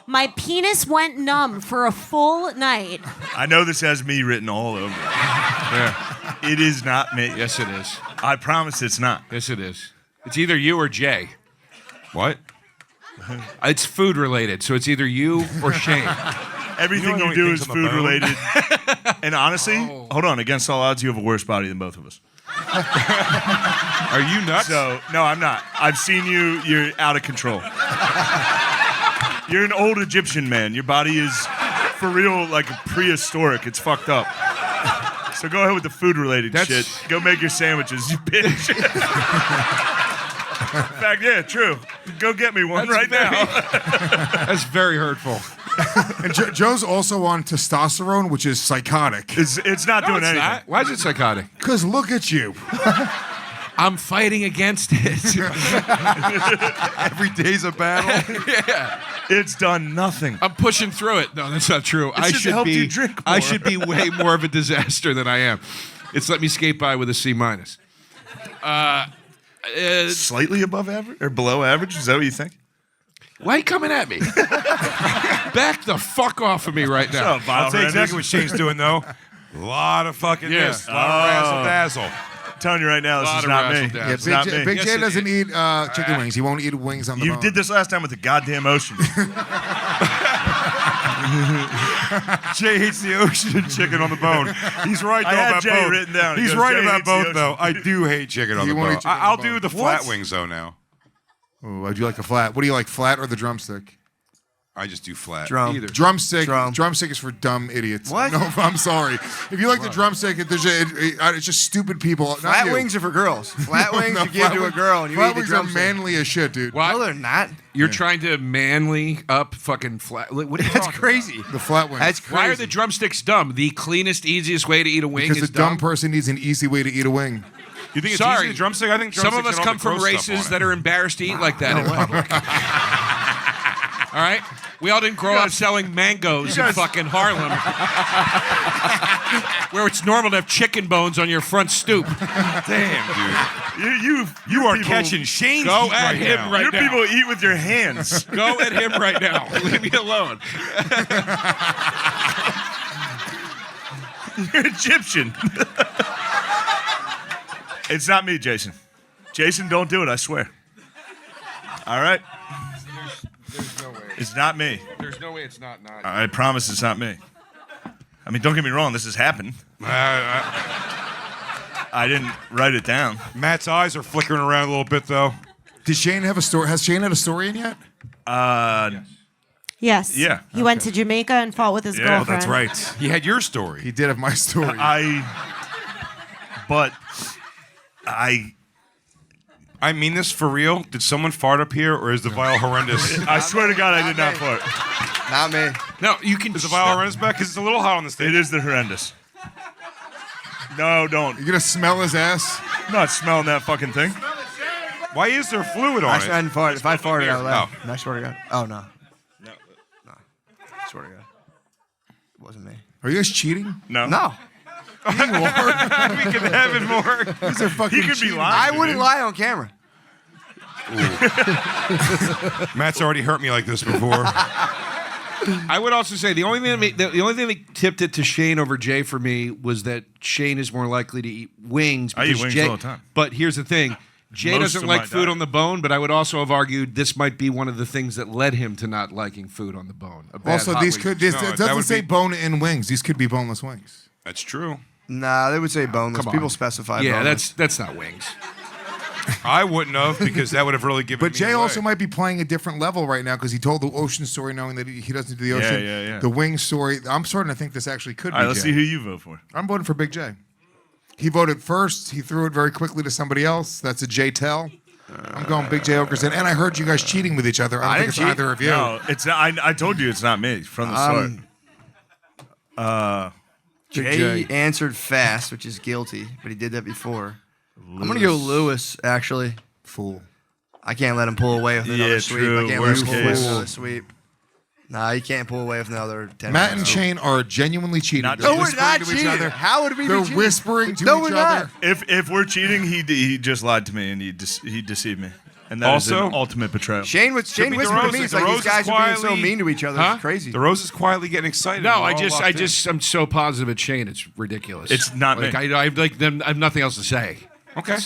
My penis went numb for a full night. I know this has me written all over it. Yeah. It is not me. Yes, it is. I promise it's not. Yes, it is. It's either you or Jay. What? It's food related, so it's either you or Shane. Everything you do is food related. And honestly, hold on, against all odds, you have a worse body than both of us. Are you nuts? So, no, I'm not. I've seen you. You're out of control. You're an old Egyptian man. Your body is, for real, like prehistoric. It's fucked up. So go ahead with the food-related shit. Go make your sandwiches, you bitch. In fact, yeah, true. Go get me one right now. That's very hurtful. And Joe's also on testosterone, which is psychotic. It's not doing anything. Not. Why is it psychotic? Because look at you. I'm fighting against it. Every day's a battle. Yeah. It's done nothing. I'm pushing through it. No, that's not true. It's just helped you drink more. I should be way more of a disaster than I am. It's let me skate by with a C-. Slightly above average or below average? Is that what you think? Why are you coming at me? Back the fuck off of me right now. So, Vile I'll tell you exactly what Horrendous. Shane's doing, though. A lot of fucking Yeah. this. A lot of razzle-dazzle. I'm telling you right now, this Lot is of not me. razzle-dazzle. Yeah, It's not me. Big Yes, J it doesn't eat chicken wings. He won't eat wings on the You bone. did this last time with the goddamn ocean. Jay hates the ocean and chicken on the bone. He's right, though, I had about Jay both. written down. He He's goes, right Jay about hates the both, ocean. though. I do hate chicken on You the won't bone. eat chicken on I'll the do bone. the flat What? wings, though, now. Ooh, I'd you like a flat? What do you like, flat or the drumstick? I just do flat. Drum. Either. Drumstick. Drum. Drumstick is for dumb idiots. What? No, I'm sorry. If you like the drumstick, it's just stupid people. Not Flat you. wings are for girls. Flat wings No, you give flat to a wings- girl and you flat eat the wings are drumstick. manly as shit, dude. What? No, they're not. You're trying to manly up fucking flat. What are you That's talking crazy. The flat wings. That's Why are crazy. the drumsticks dumb? The cleanest, easiest way to eat a wing because is the dumb dumb. person needs an easy way to eat a wing. You think it's Sorry. easy to drumstick? I think Some of drumsticks us got all come the from gross stuff races on that it. are embarrassed to eat like that in public. All right? We all didn't grow up selling mangoes in fucking Harlem, where it's normal to have chicken bones on your front stoop. Damn, dude. You are people- catching Shane's Go heat at right him now. right Your now. people eat with your hands. Go at him right now. Leave me alone. You're Egyptian. It's not me, Jason. Jason, don't do it, I swear. All right? There's no way. It's not me. There's no way it's not. I promise it's not me. I mean, don't get me wrong, this has happened. I didn't write it down. Matt's eyes are flickering around a little bit, though. Did Shane have a story? Has Shane had a story in yet? Yes. Yeah. He went to Jamaica and fought with his Yeah, girlfriend. that's Right. He had your story. He did have my story. I mean this for real. Did someone fart up here, or is the Vile Horrendous? I swear to God, I did not fart. Not me. No, you can. Is the Vile Horrendous back? Because it's a little hot on the stage. It is the horrendous. No, don't. You gonna smell his ass? I'm not smelling that fucking thing. Why is there fluid on I it? didn't fart. If I farted out loud, Oh. I swear to God. Oh no. No. Swear to God. It wasn't me. Are you guys cheating? No. No. We can have it more. These are fucking He could be cheating. lying. I wouldn't lie on camera. Matt's already hurt me like this before. I would also say the only thing that tipped it to Shane over Jay for me was that Shane is more likely to eat wings. I eat because wings Jay, all the time. But here's the thing. Jay Most doesn't of like my food diet. on the bone, but I would also have argued this might be one of the things that led him to not liking food on the bone. A bad Also, hot these wing. could. This, No, it that doesn't would say be- bone-in wings. These could be boneless wings. That's true. Nah, they would say boneless. Come on. People specify Yeah, boneless. that's not wings. I wouldn't have because that would have really given But me Jay away. also might be playing a different level right now because he told the ocean story knowing that he doesn't do the ocean. yeah. The wing story. I'm starting to think this actually could All be right, let's Jay. see who you vote for. I'm voting for Big J. He voted first. He threw it very quickly to somebody else. That's a J tell. I'm going Big J Oakerson. And I heard you guys cheating with each other. I don't think it's didn't cheat. either of you. No, it's not, I told you it's not me from the start. Jay answered fast, which is guilty, but he did that before. I'm gonna go Lewis. Actually, Fool. I can't let him pull away with another Yeah, sweep. true. I can't let him Worst pull away with case. another sweep. Nah, you can't pull away with another 10 Matt and minutes. Shane are genuinely cheating. Not They're cheating. No, we're whispering not to each cheating. other. How would we be They're cheating? whispering to No, each we're other. not. If we're cheating, he just lied to me and he deceived me, and that is Also- an ultimate betrayal. Shane be whispered to me. DeRosa. It's like these DeRosa's guys are being so quietly- mean to each other. Huh? It's crazy. The Rose is quietly getting excited. No, We're all locked in. I'm so positive it's Shane. It's ridiculous. It's not like me. I have nothing else to say. Okay.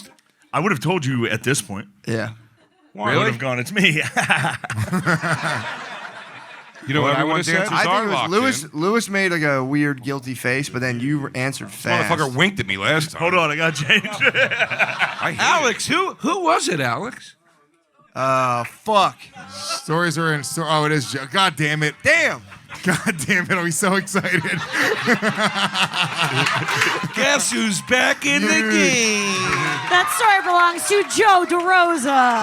I would have told you at this point. Yeah. I would have gone. It's me. You know what I everyone would have said? dances I think are it was locked Lewis. in. Lewis made like a weird guilty face, but then you answered fast. Motherfucker winked at me last time. Hold on, I got to change. I hate Alex, who was it, Alex? Fuck. Stories are in. Oh, it is. God damn it. Damn. God damn it. Are we so excited? Guess who's back in the game? That story belongs to Joe DeRosa.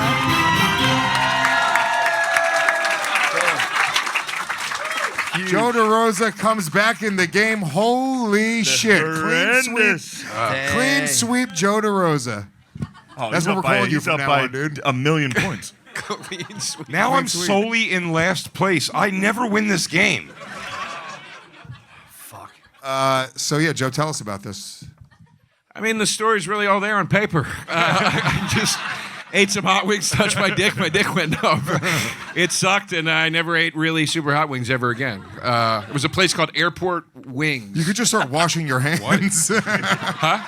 Joe DeRosa comes back in the game. Holy shit. Clean sweep. Horrendous. Clean sweep, Joe DeRosa. Oh, That's he's what up we're by- calling you he's from up now by on, dude. a million points. Now I'm sweet. solely in last place. I never win this game. So, yeah, Joe, tell us about this. I mean, the story's really all there on paper. I just ate some hot wings, touched my dick went over. It sucked, and I never ate really super hot wings ever again. It was a place called Airport Wings. You could just start washing your hands. Huh?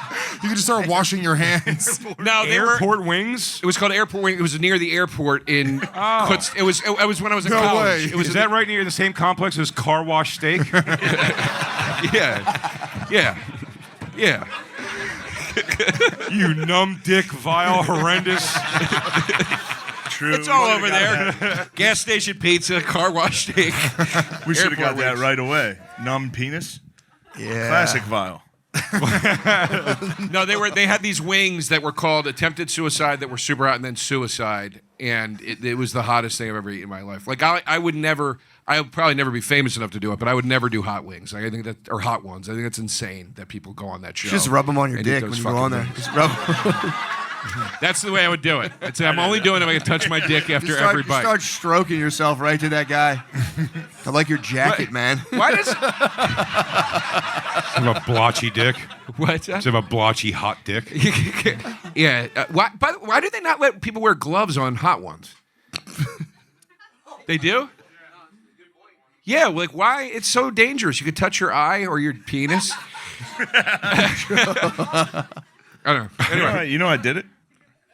You could just start washing your hands. No, they were. Airport wings? It was called Airport Wing. It was near the airport in. Kutz- It was when I was in No college. way. It was Is that right near the same complex as Car Wash Steak? Yeah. You numb dick, vile, horrendous. True. It's all over there. Gas station pizza, car wash steak. We should have got Airport that wings. right away. Numb penis. Yeah. Classic Vile. No, they had these wings that were called attempted suicide that were super hot and then suicide, and it was the hottest thing I've ever eaten in my life. Like I would probably never be famous enough to do it, but I would never do hot wings. Like, I think that, or hot ones. I think it's insane that people go on that show. Just rub them on your and eat dick those when you go fucking on there. wings. Just rub. That's the way I would do it. I'm only doing it if I can touch my dick after every bite. Start stroking yourself right to that guy. I like your jacket, man. Why does I have a blotchy dick. what's I that? have a blotchy hot dick. Yeah. Why do they not let people wear gloves on hot ones? They do? Yeah, like why? It's so dangerous. You could touch your eye or your penis. I don't know. Anyway. You know I did it?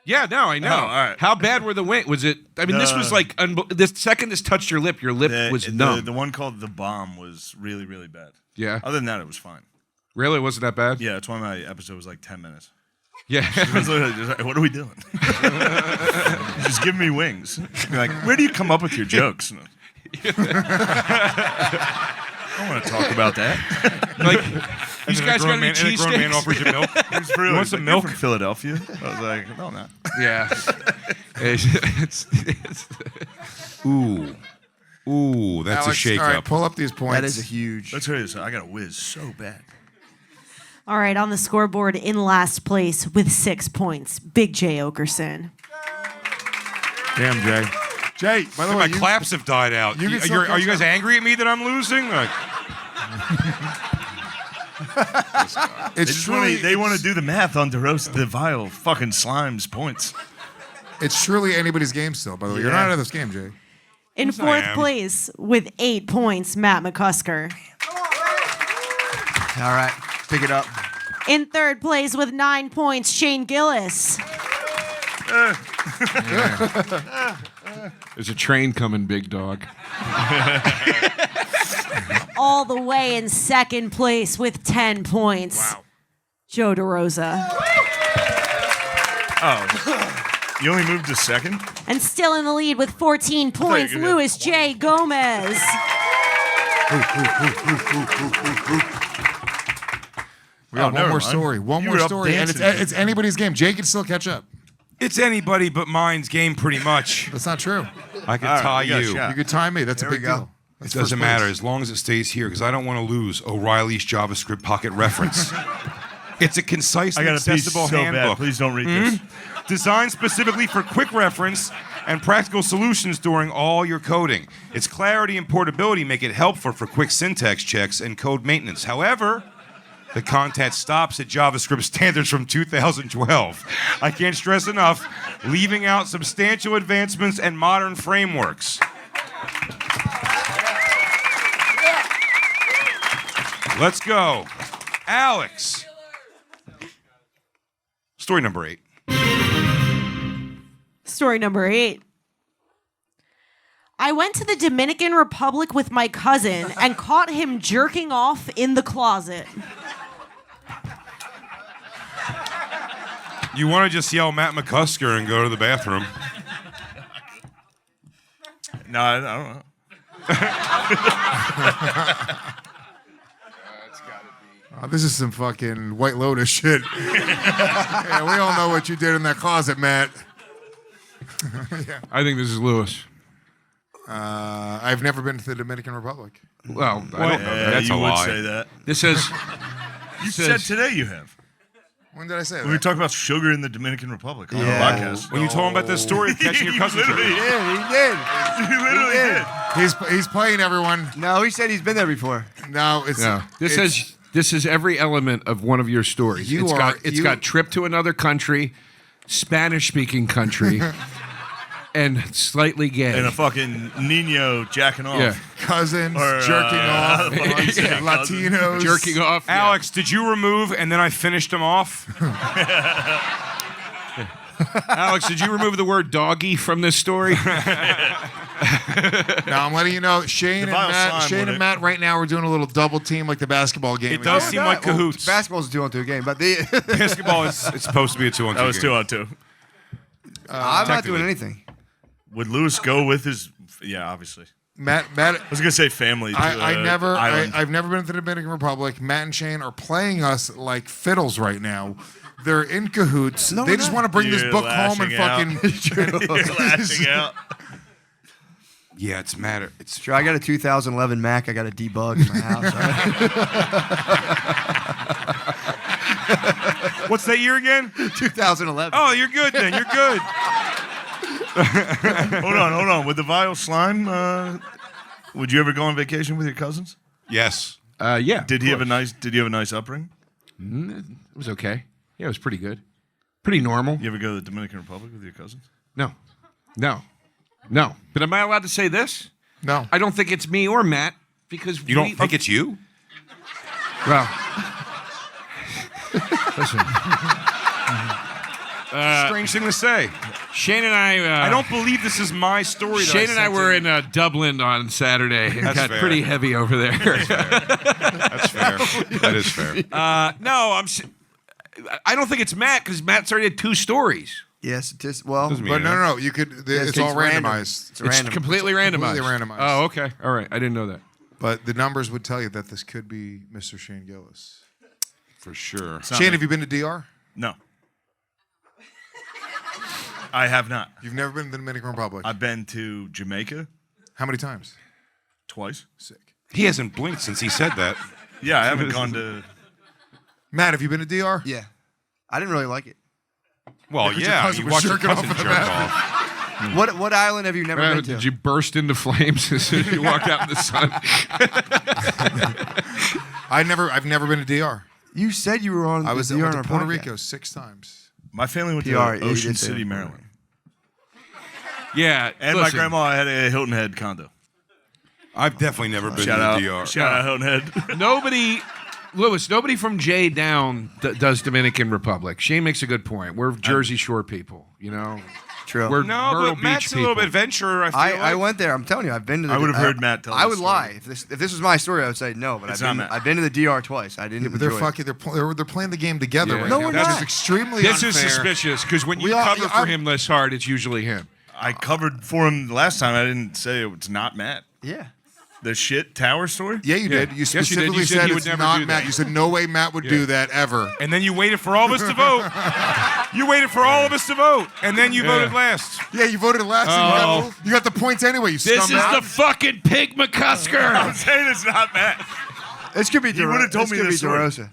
Yeah, no, I know. Oh, all right. How bad were the wings? Was it? I mean, this was like the second this touched your lip was numb. The one called The Bomb was really, really bad. Yeah. Other than that, it was fine. Really, wasn't that bad? Yeah, that's why my episode was like 10 minutes. Yeah. I was literally just like, what are we doing? Just give me wings. You're like, where do you come up with your jokes? I don't want to talk about that. Like these guys got any And a grown man cheesesteaks? offers you milk. He's really, You want he's some like, "You're milk?" from Philadelphia? I was like, no, not. Yeah. It's- Ooh, that's Alex, a shake all right, up. pull up these points. That is a huge. Let's hear this. I got a whiz so bad. All right, on the scoreboard in last place with 6 points, Big J Oakerson. Damn, Jay. Jay, by the way, My claps have died out. you can still Are you guys catch up. angry at me that I'm losing? Like, They want to do the math on DeRosa, the Vile fucking Slime's points. It's truly anybody's game still, by the way. You're not out of this game, Jay. In Yes, I fourth am. place with 8 points, Matt McCusker. All right, pick it up. In third place with 9 points, Shane Gillis. There's a train coming, big dog. All the way in second place with 10 points, Joe DeRosa. Oh, you only moved to second? And still in the lead with 14 points, you were gonna- Louis J. Gomez. We got one never more mind. story. One You more were up story. And dancing. it's anybody's game. Jay can still catch up. it's anybody but mine's game, pretty much. That's not true. I can All right, tie we got a you. shot. You could time me. That's There a we big go. deal. That's It doesn't first place. matter as long as it stays here because I don't want to lose O'Reilly's JavaScript Pocket reference. It's a concise I and got a piece accessible so handbook bad. Please don't read this. designed specifically for quick reference and practical solutions during all your coding. Its clarity and portability make it helpful for quick syntax checks and code maintenance. However, the content stops at JavaScript standards from 2012. I can't stress enough, leaving out substantial advancements and modern frameworks. Let's go. Alex. Story number 8. Story number 8. I went to the Dominican Republic with my cousin and caught him jerking off in the closet. You want to just yell Matt McCusker and go to the bathroom. No, I don't know. This is some fucking White Lotus shit. Yeah, we all know what you did in that closet, Matt. I think this is Lewis. I've never been to the Dominican Republic. Well, I don't know. Yeah, That's you a would lie. say that. This says You said today you have. When did I say We were that? talking about sugar in the Dominican Republic on Yeah. the podcast. When you told him about that story of catching your cousin literally jerking. Yeah, he did. You literally did. He's playing everyone. No, he said he's been there before. No, it's no. This is every element of one of your stories. You It's got trip to another country, Spanish speaking country, and slightly gay. And a fucking Nino jacking off. Yeah. cousins Or, jerking off, yeah, Latinos Jerking off. yeah. Alex, did you remove and then I finished him off? Alex, did you remove the word doggy from this story? Now I'm letting you know, Shane The Vile Slime and would it. Matt right now we're doing a little double team like the basketball game. It does seem like cahoots. Basketball's a 2-on-2 game, but the Basketball is it's supposed to be a 2-on-2 That was game. 2-on-2. I'm not doing technically. anything. Would Lewis go with his? Yeah, obviously. Matt, I was gonna say family. To, I've never been to the Dominican Republic. Matt and Shane are playing us like fiddles right now. They're in cahoots. No, they we're just not. want to bring this You're book home and lashing fucking. You're lashing out. Yeah, it's matter. It's Sure, I got a 2011 Mac. I got a debug in my house. Right? What's that year again? 2011. Oh, you're good then. You're good. Hold on. With the Vile Slime, would you ever go on vacation with your cousins? Yes. Yeah. Did you have a nice upbringing? It was okay. Yeah, it was pretty good. Pretty normal. You ever go to the Dominican Republic with your cousins? No. But am I allowed to say this? No. I don't think it's me or Matt because You don't think it's you? well. Listen, Strange thing to say. Shane and I. I don't believe this is my story. that Shane and I sent were in. in Dublin on Saturday. It That's got fair. pretty heavy over there. That's fair. That is fair. No, I don't think it's Matt because Matt's already had 2 stories. Yes, it is. Well, Doesn't mean But it. no. You could. It's all random. randomized. It's random. Completely randomized. completely randomized. Oh, okay. All right. I didn't know that. But the numbers would tell you that this could be Mr. Shane Gillis. For sure. Shane, have you been to DR? No. I have not. You've never been to the Dominican Republic. I've been to Jamaica How many times? twice. Sick. He hasn't blinked since he said that. Yeah, I haven't gone to. Matt, have you been to DR? Yeah. I didn't really like it. Well, Because your yeah, cousin you was watch your jerking off cousin in the jerk bathroom. off. What island have you never been to? Did you burst into flames as soon as you walked out in the sun? I've never been to DR. You said you were on. I was DR went on to our Puerto podcast. Rico 6 times. My family went PR, to yeah, you Ocean did say City, that. Maryland. Yeah, And my listen, grandma had a Hilton Head condo. I've definitely never been Shout to out, the DR. shout out Hilton Head. Nobody from J down does Dominican Republic. Shane makes a good point. We're Jersey Shore people, you know. True. We're No, Myrtle but Matt's Beach a little people. bit adventurer. I feel I like. went there. I'm telling you, I've been to the. I would have heard Matt tell I this would story. lie if this was my story. I would say no, but It's I've not Matt. been to the DR twice. I didn't. Yeah, but they're enjoy it. fucking. They're playing the game together Yeah. right No, now. we're That's not. just extremely This unfair. is suspicious because when you We all- cover yeah, for I'm- him this hard, it's usually him. I covered for him last time. I didn't say it's not Matt. Yeah. The shit tower story? Yeah, you did. You Yes, you did. specifically You said he would it's never not do Matt. that. You said no way Matt would do that ever. And then you waited for all of us to vote. You waited for all of us to vote, and then you voted last. Yeah, you voted last. And you got the points anyway. You This scumbag. is the fucking pig McCusker. I'm saying it's not Matt. This could be. You would've told me this story. DeRosa.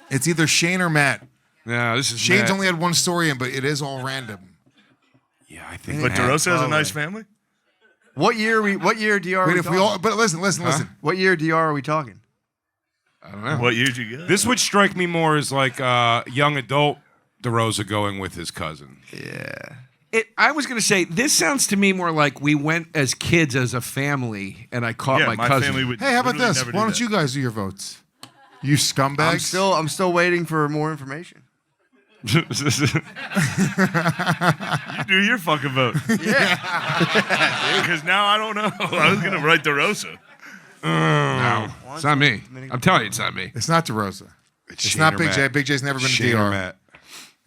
It's either Shane or Matt. No, this is Shane's Matt. only had one story in, but it is all random. Yeah, I think. But Matt- DeRosa has a Oh, nice right. family? What year DR? Wait, are we if we talking? all, but listen. What year DR are we talking? I don't know. What year did you get? This would strike me more as like young adult DeRosa going with his cousin. Yeah. I was going to say, this sounds to me more like we went as kids as a family, and I caught yeah, my cousin. family would. Hey, how about literally this? never Why do don't that. you guys do your votes? You scumbags. I'm still waiting for more information. You do your fucking vote. Yeah. Because now I don't know. I was going to write DeRosa. No, it's not me. I'm telling you, it's not me. It's not DeRosa. It's Shane not or Big Matt. J. Big J's never been to Shane or DR. Matt.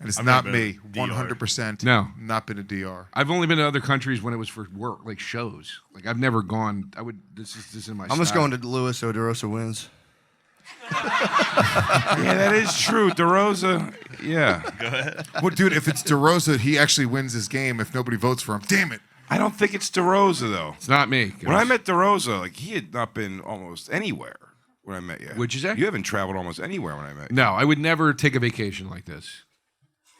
And it's I've not never me. been to DR. 100%. No. Not been to DR. I've only been to other countries when it was for work, like shows. Like I've never gone. This is in my. I'm just style. going to Lewis so DeRosa wins. Yeah, that is true. DeRosa. Yeah. Well, dude, if it's DeRosa, he actually wins this game if nobody votes for him. Damn it. I don't think it's DeRosa though. It's not me. When I met DeRosa, like he had not been almost anywhere when I met you. What'd you say? You haven't traveled almost anywhere when I met you. No, I would never take a vacation like this.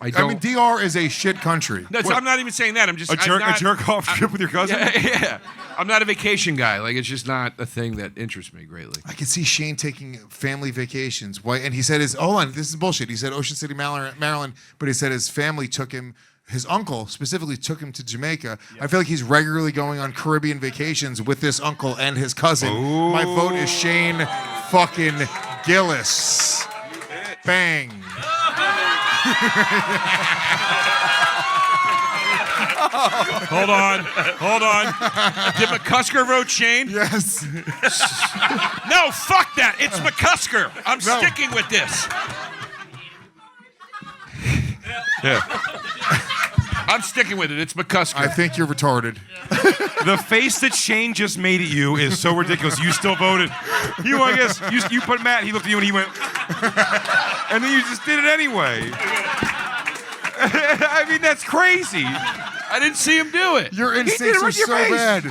I I don't. mean, DR is a shit country. No, I'm not even saying that. I'm just A jerk off trip with your cousin? Yeah. I'm not a vacation guy. Like it's just not a thing that interests me greatly. I can see Shane taking family vacations. Why? And he said hold on, this is bullshit. He said Ocean City, Maryland, but he said his family took him, his uncle specifically took him to Jamaica. I feel like he's regularly going on Caribbean vacations with this uncle and his cousin. My vote is Shane fucking Gillis. Bang. Hold on. Did McCusker vote Shane? Yes. No, fuck that. It's McCusker. I'm sticking with this. Yeah. I'm sticking with it. It's McCusker. I think you're retarded. The face that Shane just made at you is so ridiculous. You still voted. I guess, you put Matt, he looked at you and he went, and then you just did it anyway. I mean, that's crazy. I didn't see him do it. Your did it instincts are with your so face. bad.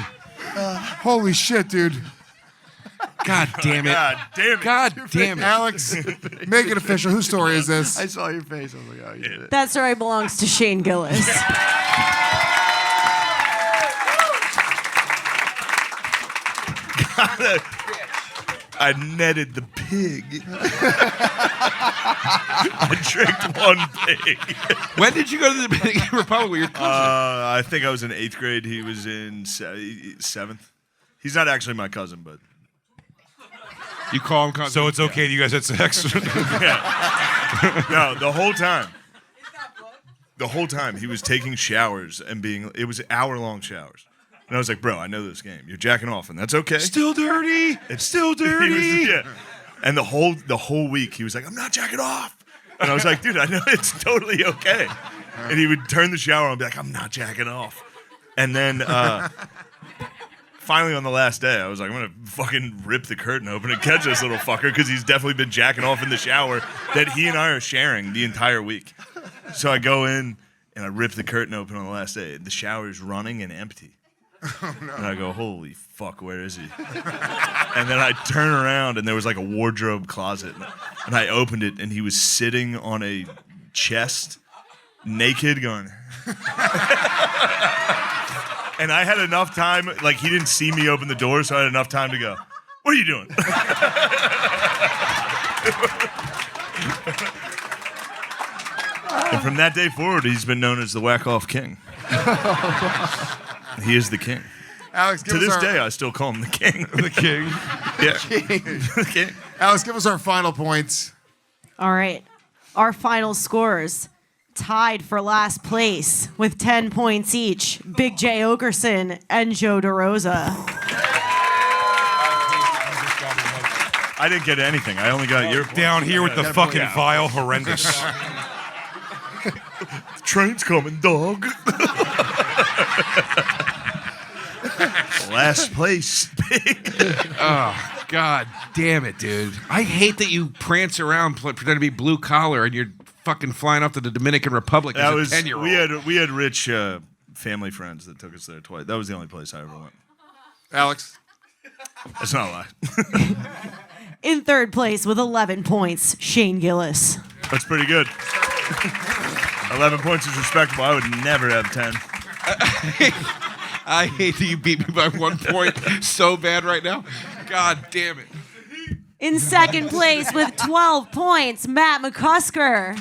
Holy shit, dude. God damn it. God damn it. God damn it. Alex, make it official. Whose story is this? I saw your face. I was like, oh, you did it. That story belongs to Shane Gillis. I netted the pig. I tricked one pig. When did you go to the Dominican Republic with your cousin? I think I was in 8th grade. He was in 7th. He's not actually my cousin, but You call him cousin. So it's okay that you guys had sex? no, the whole time. The whole time he was taking showers and it was hour-long showers. And I was like, bro, I know this game. You're jacking off, and that's okay. Still dirty. It's still dirty. He was- yeah. And the whole week he was like, I'm not jacking off. And I was like, dude, I know it's totally okay. And he would turn the shower on and be like, I'm not jacking off. And then finally on the last day, I was like, I'm going to fucking rip the curtain open and catch this little fucker because he's definitely been jacking off in the shower that he and I are sharing the entire week. So I go in and I rip the curtain open on the last day. The shower is running and empty. And I go, holy fuck, where is he? And then I turn around, and there was like a wardrobe closet. And I opened it, and he was sitting on a chest, naked, going... And I had enough time, like he didn't see me open the door, so I had enough time to go, what are you doing? And from that day forward, he's been known as the Whack-Off King. He is the king. Alex, To this day, I still call him the king. The king. Yeah. The king. Alex, give us our final points. All right. Our final scores. Tied for last place with 10 points each, Big J Oakerson and Joe DeRosa. I didn't get anything. I only got your Down here with the fucking Vile Horrendous. Train's coming, dog. Last place, Big. Oh, God damn it, dude. I hate that you prance around pretending to be blue collar and you're fucking flying off to the Dominican Republic as a 10-year-old. We had rich family friends that took us there twice. That was the only place I ever went. Alex? That's not a lie. In third place with 11 points, Shane Gillis. That's pretty good. 11 points is respectable. I would never have 10. I hate that you beat me by 1 point so bad right now. God damn it. In second place with 12 points, Matt McCusker.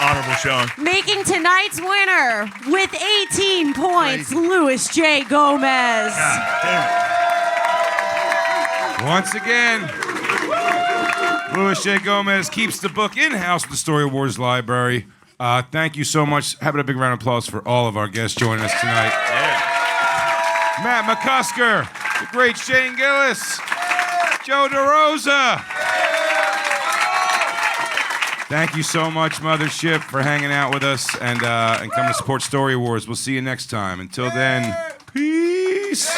Honorable showing. Making tonight's winner with 18 points, Louis J. Gomez. Once again, Louis J. Gomez keeps the book in-house at the Story Warz Library. Thank you so much. Having a big round of applause for all of our guests joining us tonight. Yeah. Matt McCusker, the great Shane Gillis, Joe DeRosa. Thank you so much, Mothership, for hanging out with us and coming to support Story Warz. We'll see you next time. Until then, peace.